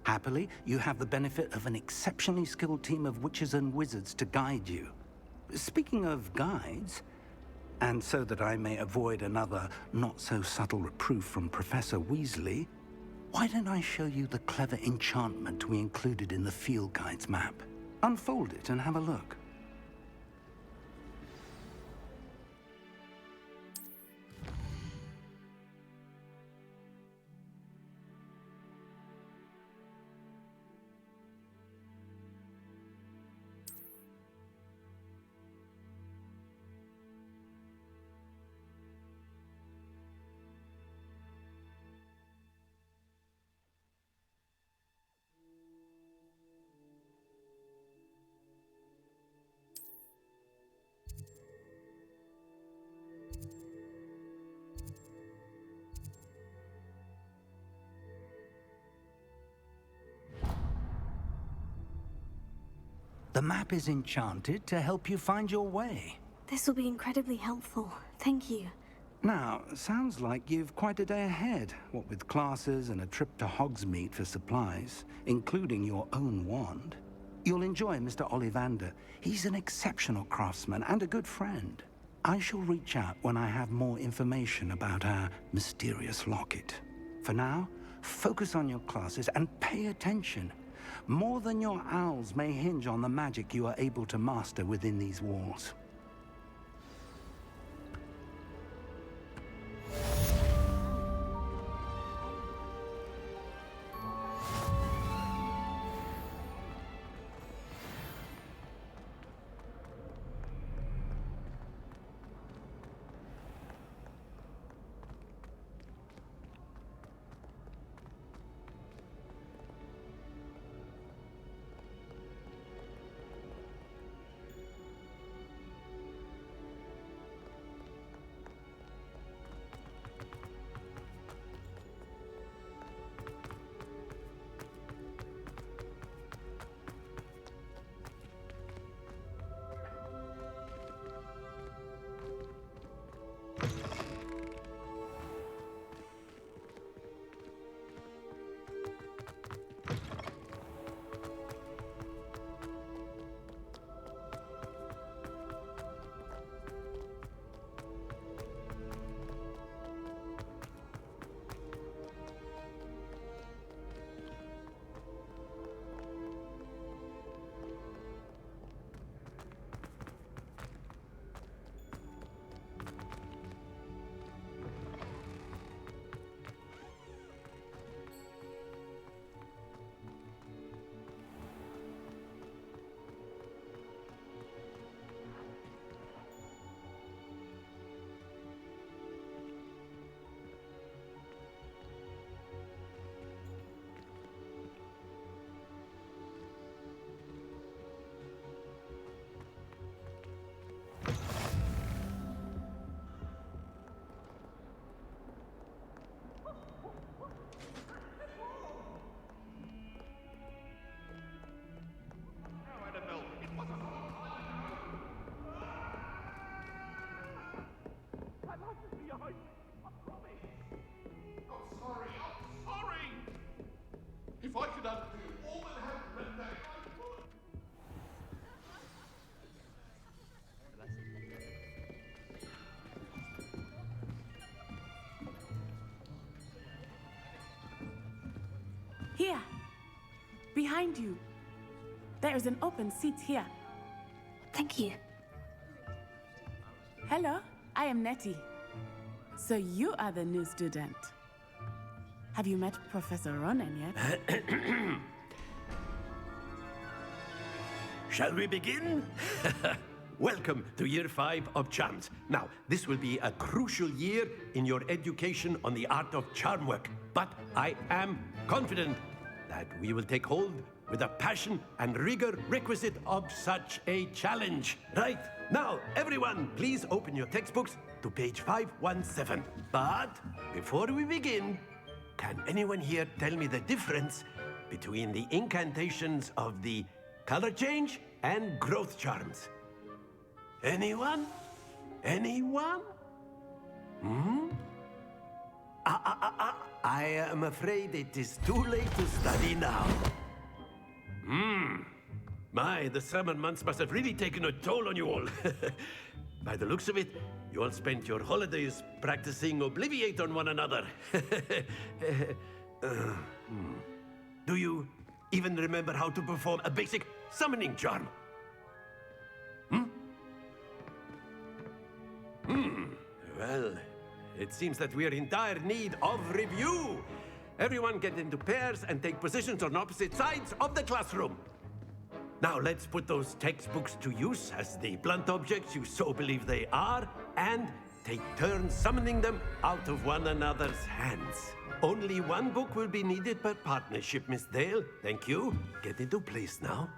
Happily, you have the benefit of an exceptionally skilled team of witches and wizards to guide you. Speaking of guides, and so that I may avoid another not-so-subtle reproof from Professor Weasley, why don't I show you the clever enchantment we included in the field guide's map? Unfold it and have a look. The map is enchanted to help you find your way. This will be incredibly helpful. Thank you. Now, sounds like you've quite a day ahead, what with classes and a trip to Hogsmeade for supplies, including your own wand. You'll enjoy Mr. Ollivander. He's an exceptional craftsman and a good friend. I shall reach out when I have more information about our mysterious locket. For now, focus on your classes and pay attention. More than your owls may hinge on the magic you are able to master within these walls. If I could undo all that happened that day, I would. Here, behind you. There is an open seat here. Thank you. Hello, I am Nettie. So you are the new student. Have you met Professor Ronan yet? Shall we begin? Welcome to Year 5 of Charms. Now, this will be a crucial year in your education on the art of charm work, but I am confident that we will take hold with the passion and rigor requisite of such a challenge. Right, now, everyone, please open your textbooks to page 517. But before we begin, can anyone here tell me the difference between the incantations of the color change and growth charms? Anyone? Anyone? I am afraid it is too late to study now. My, the summer months must have really taken a toll on you all. By the looks of it, you all spent your holidays practicing Obliviate on one another. Do you even remember how to perform a basic summoning charm? Well, it seems that we are in dire need of review. Everyone get into pairs and take positions on opposite sides of the classroom. Now let's put those textbooks to use as the blunt objects you so believe they are, and take turns summoning them out of one another's hands. Only one book will be needed per partnership, Miss Dale. Thank you. Get into place now.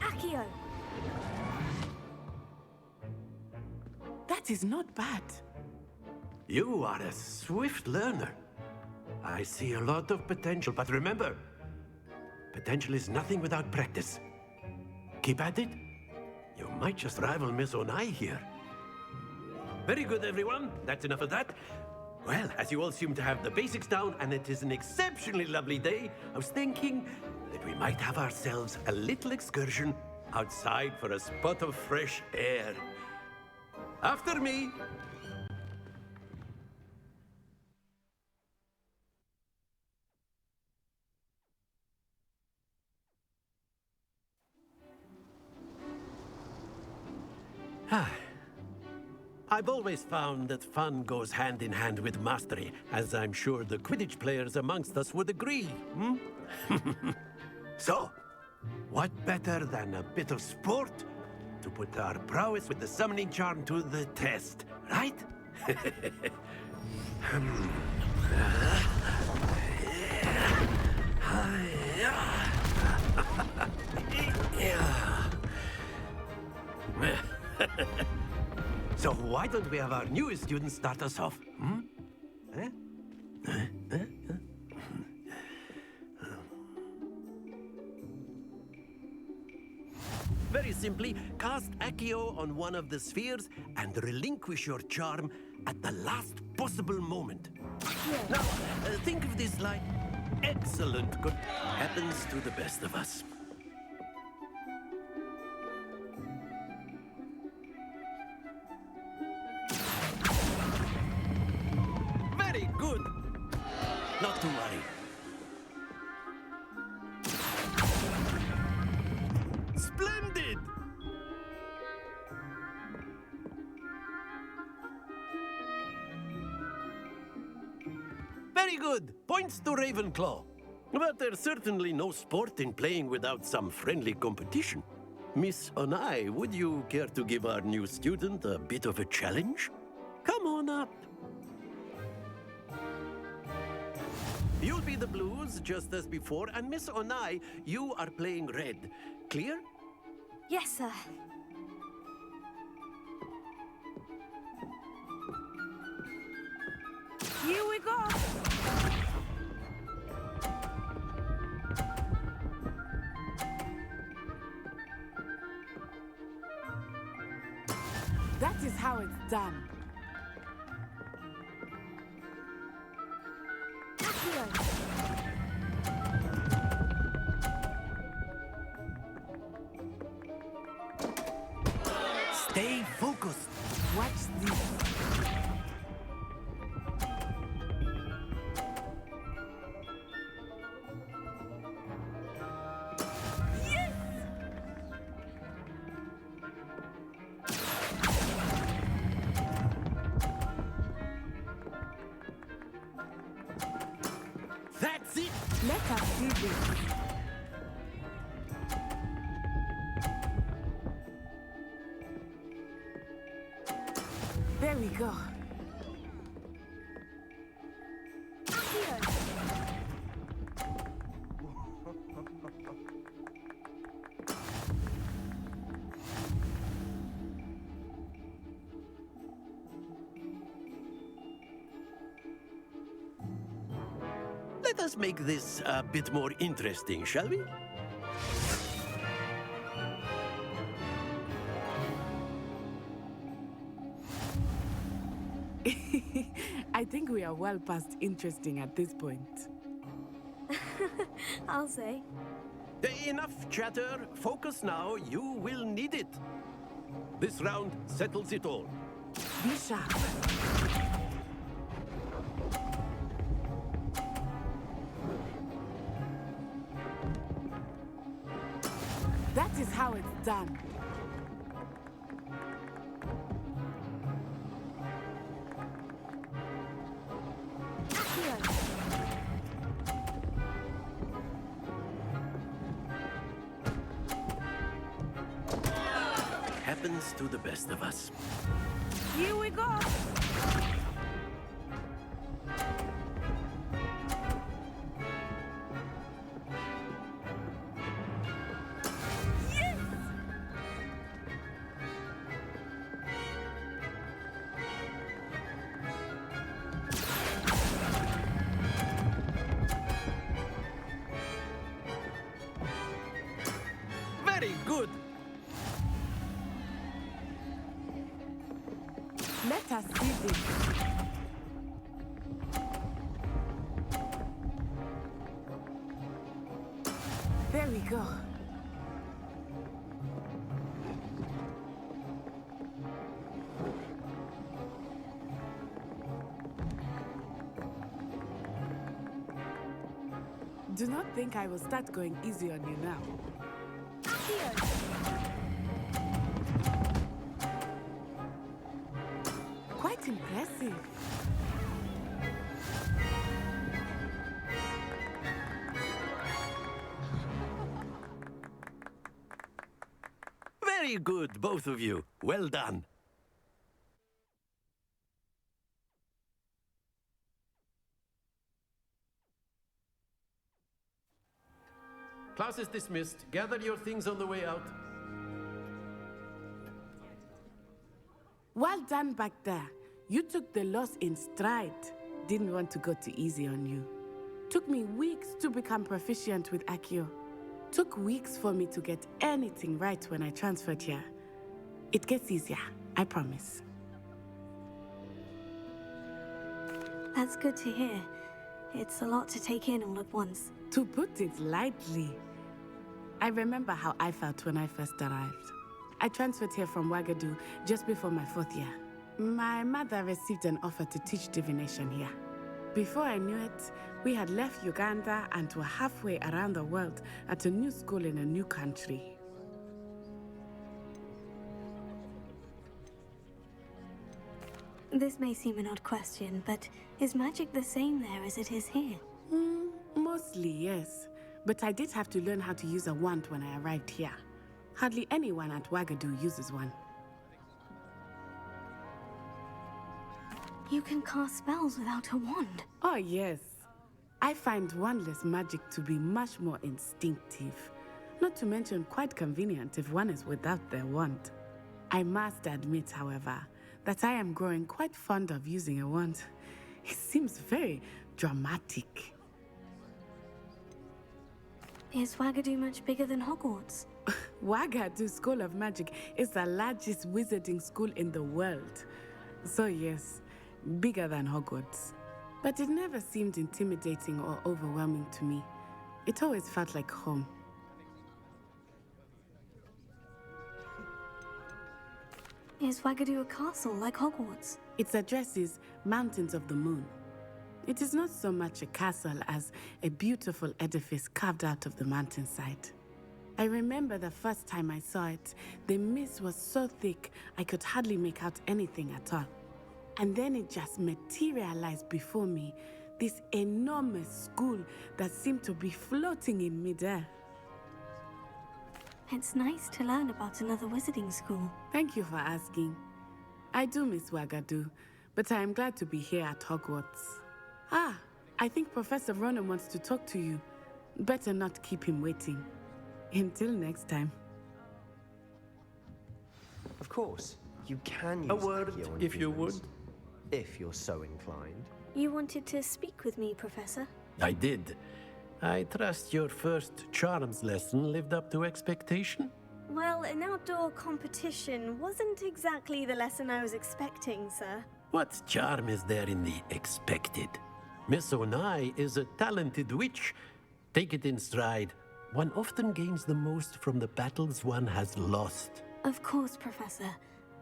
Accio! That is not bad. You are a swift learner. I see a lot of potential, but remember, potential is nothing without practice. Keep at it. You might just rival Miss Onai here. Very good, everyone. That's enough of that. Well, as you all seem to have the basics down, and it is an exceptionally lovely day, I was thinking that we might have ourselves a little excursion outside for a spot of fresh air. After me. I've always found that fun goes hand in hand with mastery, as I'm sure the Quidditch players amongst us would agree. So, what better than a bit of sport to put our prowess with the summoning charm to the test, right? So why don't we have our newest student start us off? Very simply, cast Accio on one of the spheres and relinquish your charm at the last possible moment. Now, think of this like excellent good happens to the best of us. Very good. Not to worry. Splendid! Very good. Points to Ravenclaw. But there's certainly no sport in playing without some friendly competition. Miss Onai, would you care to give our new student a bit of a challenge? Come on up. You'll be the blues, just as before, and Miss Onai, you are playing red. Clear? Yes, sir. Here we go. That is how it's done. Stay focused. Watch this. That's it! Let us see this. There we go. Let us make this a bit more interesting, shall we? I think we are well past interesting at this point. I'll say. Enough chatter. Focus now. You will need it. This round settles it all. Be sharp. That is how it's done. Happens to the best of us. Here we go. Very good. Let us see this. There we go. Do not think I will start going easy on you now. Quite impressive. Very good, both of you. Well done. Class is dismissed. Gather your things on the way out. Well done back there. You took the loss in stride. Didn't want to go too easy on you. Took me weeks to become proficient with Accio. Took weeks for me to get anything right when I transferred here. It gets easier, I promise. That's good to hear. It's a lot to take in all at once. To put it lightly, I remember how I felt when I first arrived. I transferred here from Wagadu just before my 4th year. My mother received an offer to teach divination here. Before I knew it, we had left Uganda and were halfway around the world at a new school in a new country. This may seem an odd question, but is magic the same there as it is here? Mostly, yes. But I did have to learn how to use a wand when I arrived here. Hardly anyone at Wagadu uses one. You can cast spells without a wand? Oh, yes. I find wandless magic to be much more instinctive. Not to mention quite convenient if one is without their wand. I must admit, however, that I am growing quite fond of using a wand. It seems very dramatic. Is Wagadu much bigger than Hogwarts? Wagadu School of Magic is the largest wizarding school in the world. So yes, bigger than Hogwarts. But it never seemed intimidating or overwhelming to me. It always felt like home. Is Wagadu a castle like Hogwarts? Its address is Mountains of the Moon. It is not so much a castle as a beautiful edifice carved out of the mountainside. I remember the first time I saw it, the mist was so thick I could hardly make out anything at all. And then it just materialized before me, This enormous school that seemed to be floating in midair. It's nice to learn about another wizarding school. Thank you for asking. I do miss Wagadu, but I am glad to be here at Hogwarts. Ah, I think Professor Ronan wants to talk to you. Better not keep him waiting. Until next time. Of course, you can use A word, Accio on if you humans, would. if you're so inclined. You wanted to speak with me, Professor? I did. I trust your first charms lesson lived up to expectation? Well, an outdoor competition wasn't exactly the lesson I was expecting, sir. What charm is there in the expected? Miss Onai is a talented witch. Take it in stride. One often gains the most from the battles one has lost. Of course, Professor.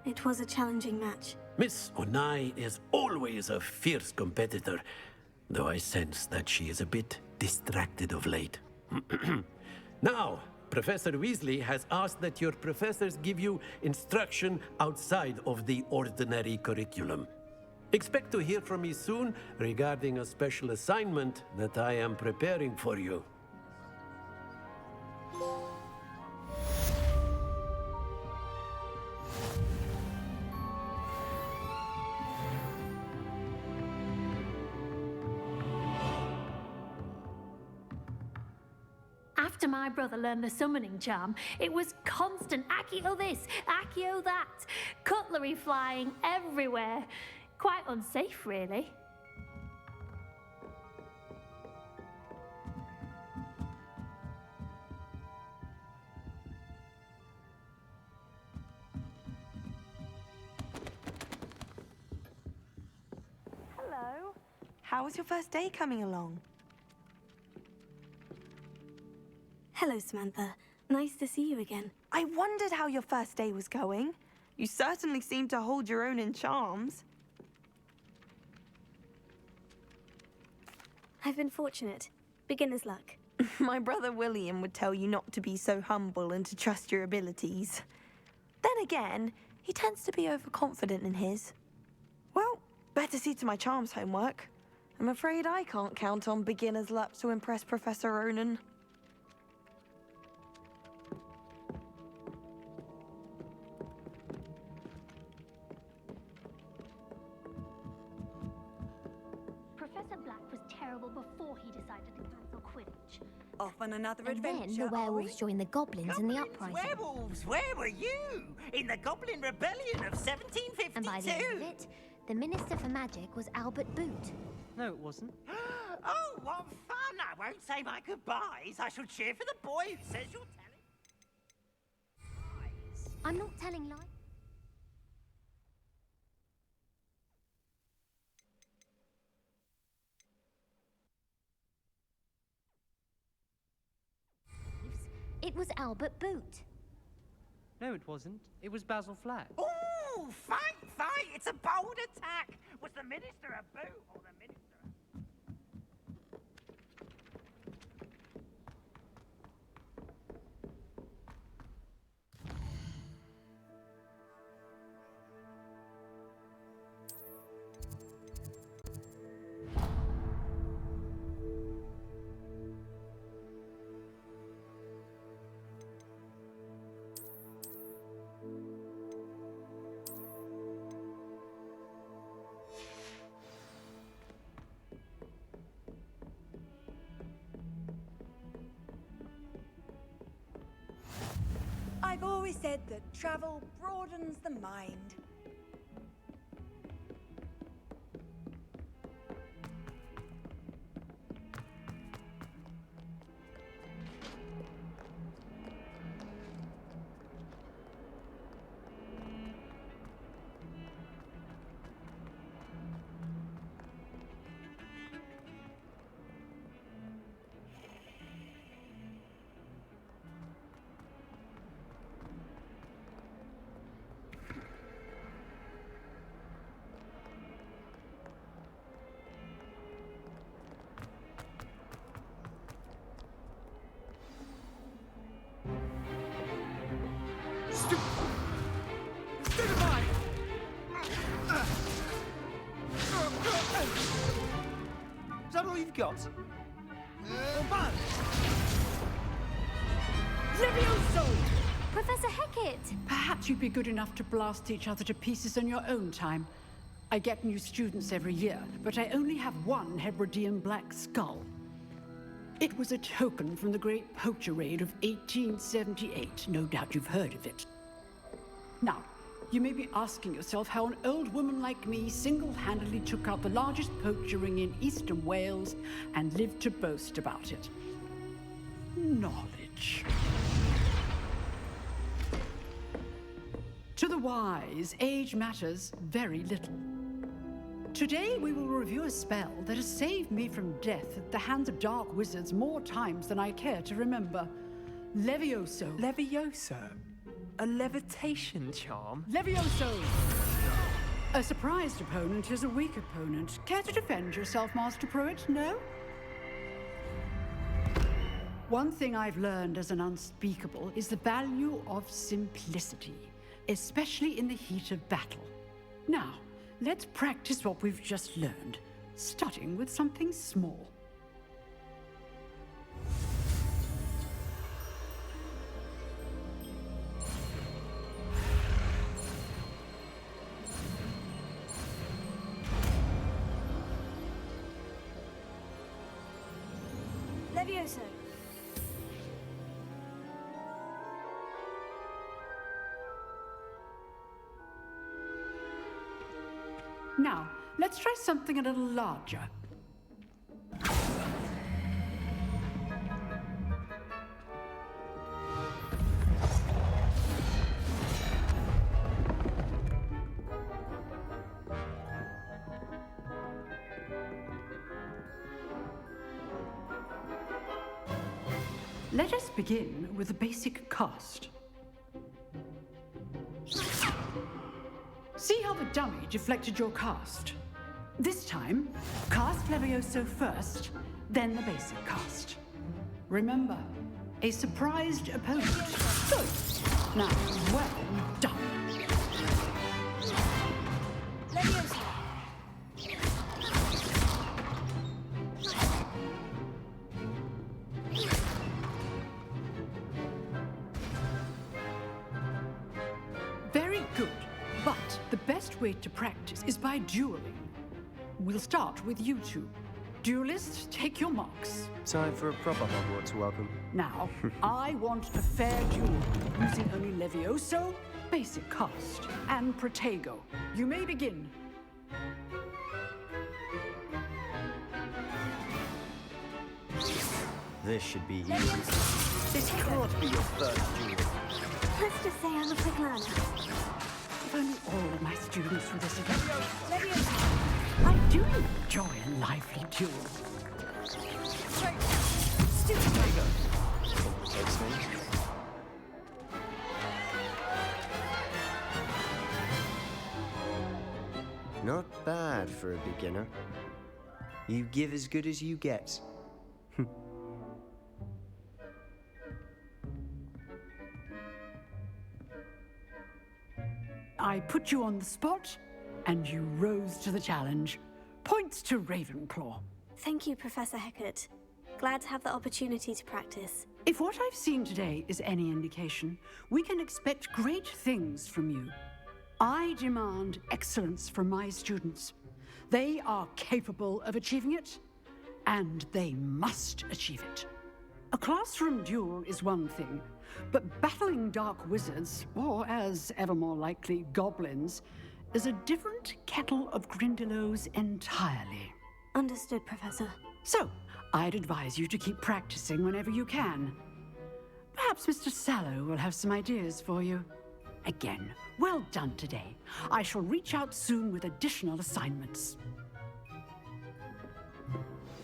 It was a challenging match. Miss Onai is always a fierce competitor, though I sense that she is a bit distracted of late. Now, Professor Weasley has asked that your professors give you instruction outside of the ordinary curriculum. Expect to hear from me soon regarding a special assignment that I am preparing for you. After my brother learned the summoning charm, it was constant Accio this, Accio that, cutlery flying everywhere. Quite unsafe, really. Hello. How was your first day coming along? Hello, Samantha. Nice to see you again. I wondered how your first day was going. You certainly seem to hold your own in charms. I've been fortunate. Beginner's luck. My brother William would tell you not to be so humble and to trust your abilities. Then again, he tends to be overconfident in his. Well, better see to my charms homework. I'm afraid I can't count on beginner's luck to impress Professor Ronan. Professor Black was terrible before he decided to cancel Quidditch. Off on another And then adventure, the werewolves joined the goblins in the uprising. Werewolves, where were you? In the Goblin Rebellion of 1752? And by the end of it, the Minister for Magic was Albert Boot. No, it wasn't. Oh, what fun! I won't say my goodbyes. I shall cheer for the boy who says you're telling lies. I'm not telling lies. It was Albert Boot. No, it wasn't. It was Basil Flack. Oh, fight, fight! It's a bold attack! Was the Minister a boot or the Minister... I've always said that travel broadens the mind. you've got? Levioso! Professor Hecat! Perhaps you'd be good enough to blast each other to pieces in your own time. I get new students every year, but I only have one Hebridean black skull. It was a token from the Great Poacher Raid of 1878. No doubt you've heard of it. Now, you may be asking yourself how an old woman like me single-handedly took out the largest poacher ring in eastern Wales and lived to boast about it. Knowledge. To the wise, age matters very little. Today we will review a spell that has saved me from death at the hands of dark wizards more times than I care to remember. Levioso. Levioso? A levitation charm? Levioso! A surprised opponent is a weak opponent. Care to defend yourself, Master Pruitt? No? One thing I've learned as an unspeakable is the value of simplicity, especially in the heat of battle. Now, let's practice what we've just learned, starting with something small. Levioso. Now, let's try something a little larger. Let us begin with the basic cast. See how the dummy deflected your cast? This time, cast Levioso first, then the basic cast. Remember, a surprised opponent. Good. Now, well done. Levioso. Very good. But the best way to practice is by dueling. We'll start with you two. Duelists, take your marks. Time for a proper Hogwarts welcome. Now, I want a fair duel, using only Levioso, basic cast, and Protego. You may begin. This should be easy. This can't be your first duel. Let's just say I'm a quick learner. If only all of my students were this again. Levioso. I do enjoy a lively duel. Not bad for a beginner. You give as good as you get. I put you on the spot, and you rose to the challenge. Points to Ravenclaw. Thank you, Professor Hecat. Glad to have the opportunity to practice. If what I've seen today is any indication, we can expect great things from you. I demand excellence from my students. They are capable of achieving it, and they must achieve it. A classroom duel is one thing, but battling dark wizards, or as ever more likely, goblins, is a different kettle of Grindylows entirely. Understood, Professor. So, I'd advise you to keep practicing whenever you can. Perhaps Mr. Sallow will have some ideas for you. Again, well done today. I shall reach out soon with additional assignments.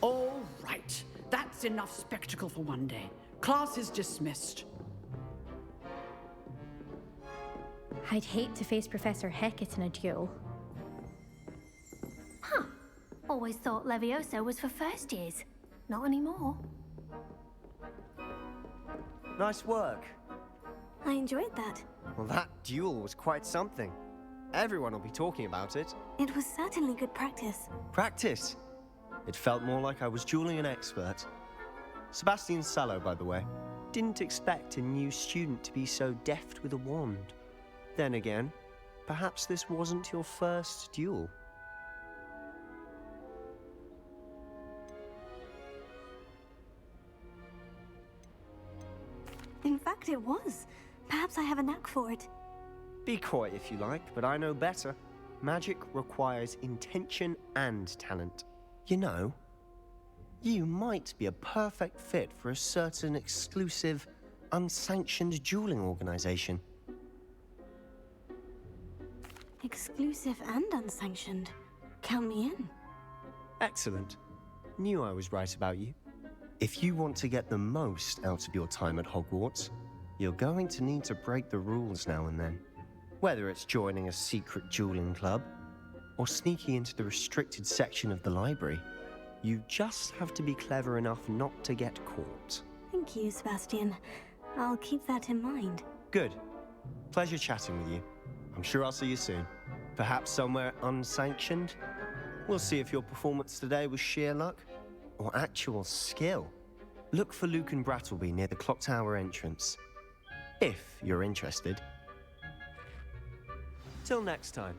All right, that's enough spectacle for one day. Class is dismissed. I'd hate to face Professor Hecat in a duel. Huh. Always thought Levioso was for first years. Not anymore. Nice work. I enjoyed that. Well, that duel was quite something. Everyone will be talking about it. It was certainly good practice. Practice? It felt more like I was dueling an expert. Sebastian Sallow, by the way. Didn't expect a new student to be so deft with a wand. Then again, perhaps this wasn't your first duel. In fact, it was. Perhaps I have a knack for it. Be coy if you like, but I know better. Magic requires intention and talent. You know, you might be a perfect fit for a certain exclusive, unsanctioned dueling organization. Exclusive and unsanctioned. Count me in. Excellent. Knew I was right about you. If you want to get the most out of your time at Hogwarts, you're going to need to break the rules now and then. Whether it's joining a secret dueling club, or sneaking into the restricted section of the library, you just have to be clever enough not to get caught. Thank you, Sebastian. I'll keep that in mind. Good. Pleasure chatting with you. I'm sure I'll see you soon. Perhaps somewhere unsanctioned? We'll see if your performance today was sheer luck or actual skill. Look for Luke and Brattleby near the Clock Tower entrance, if you're interested. Till next time.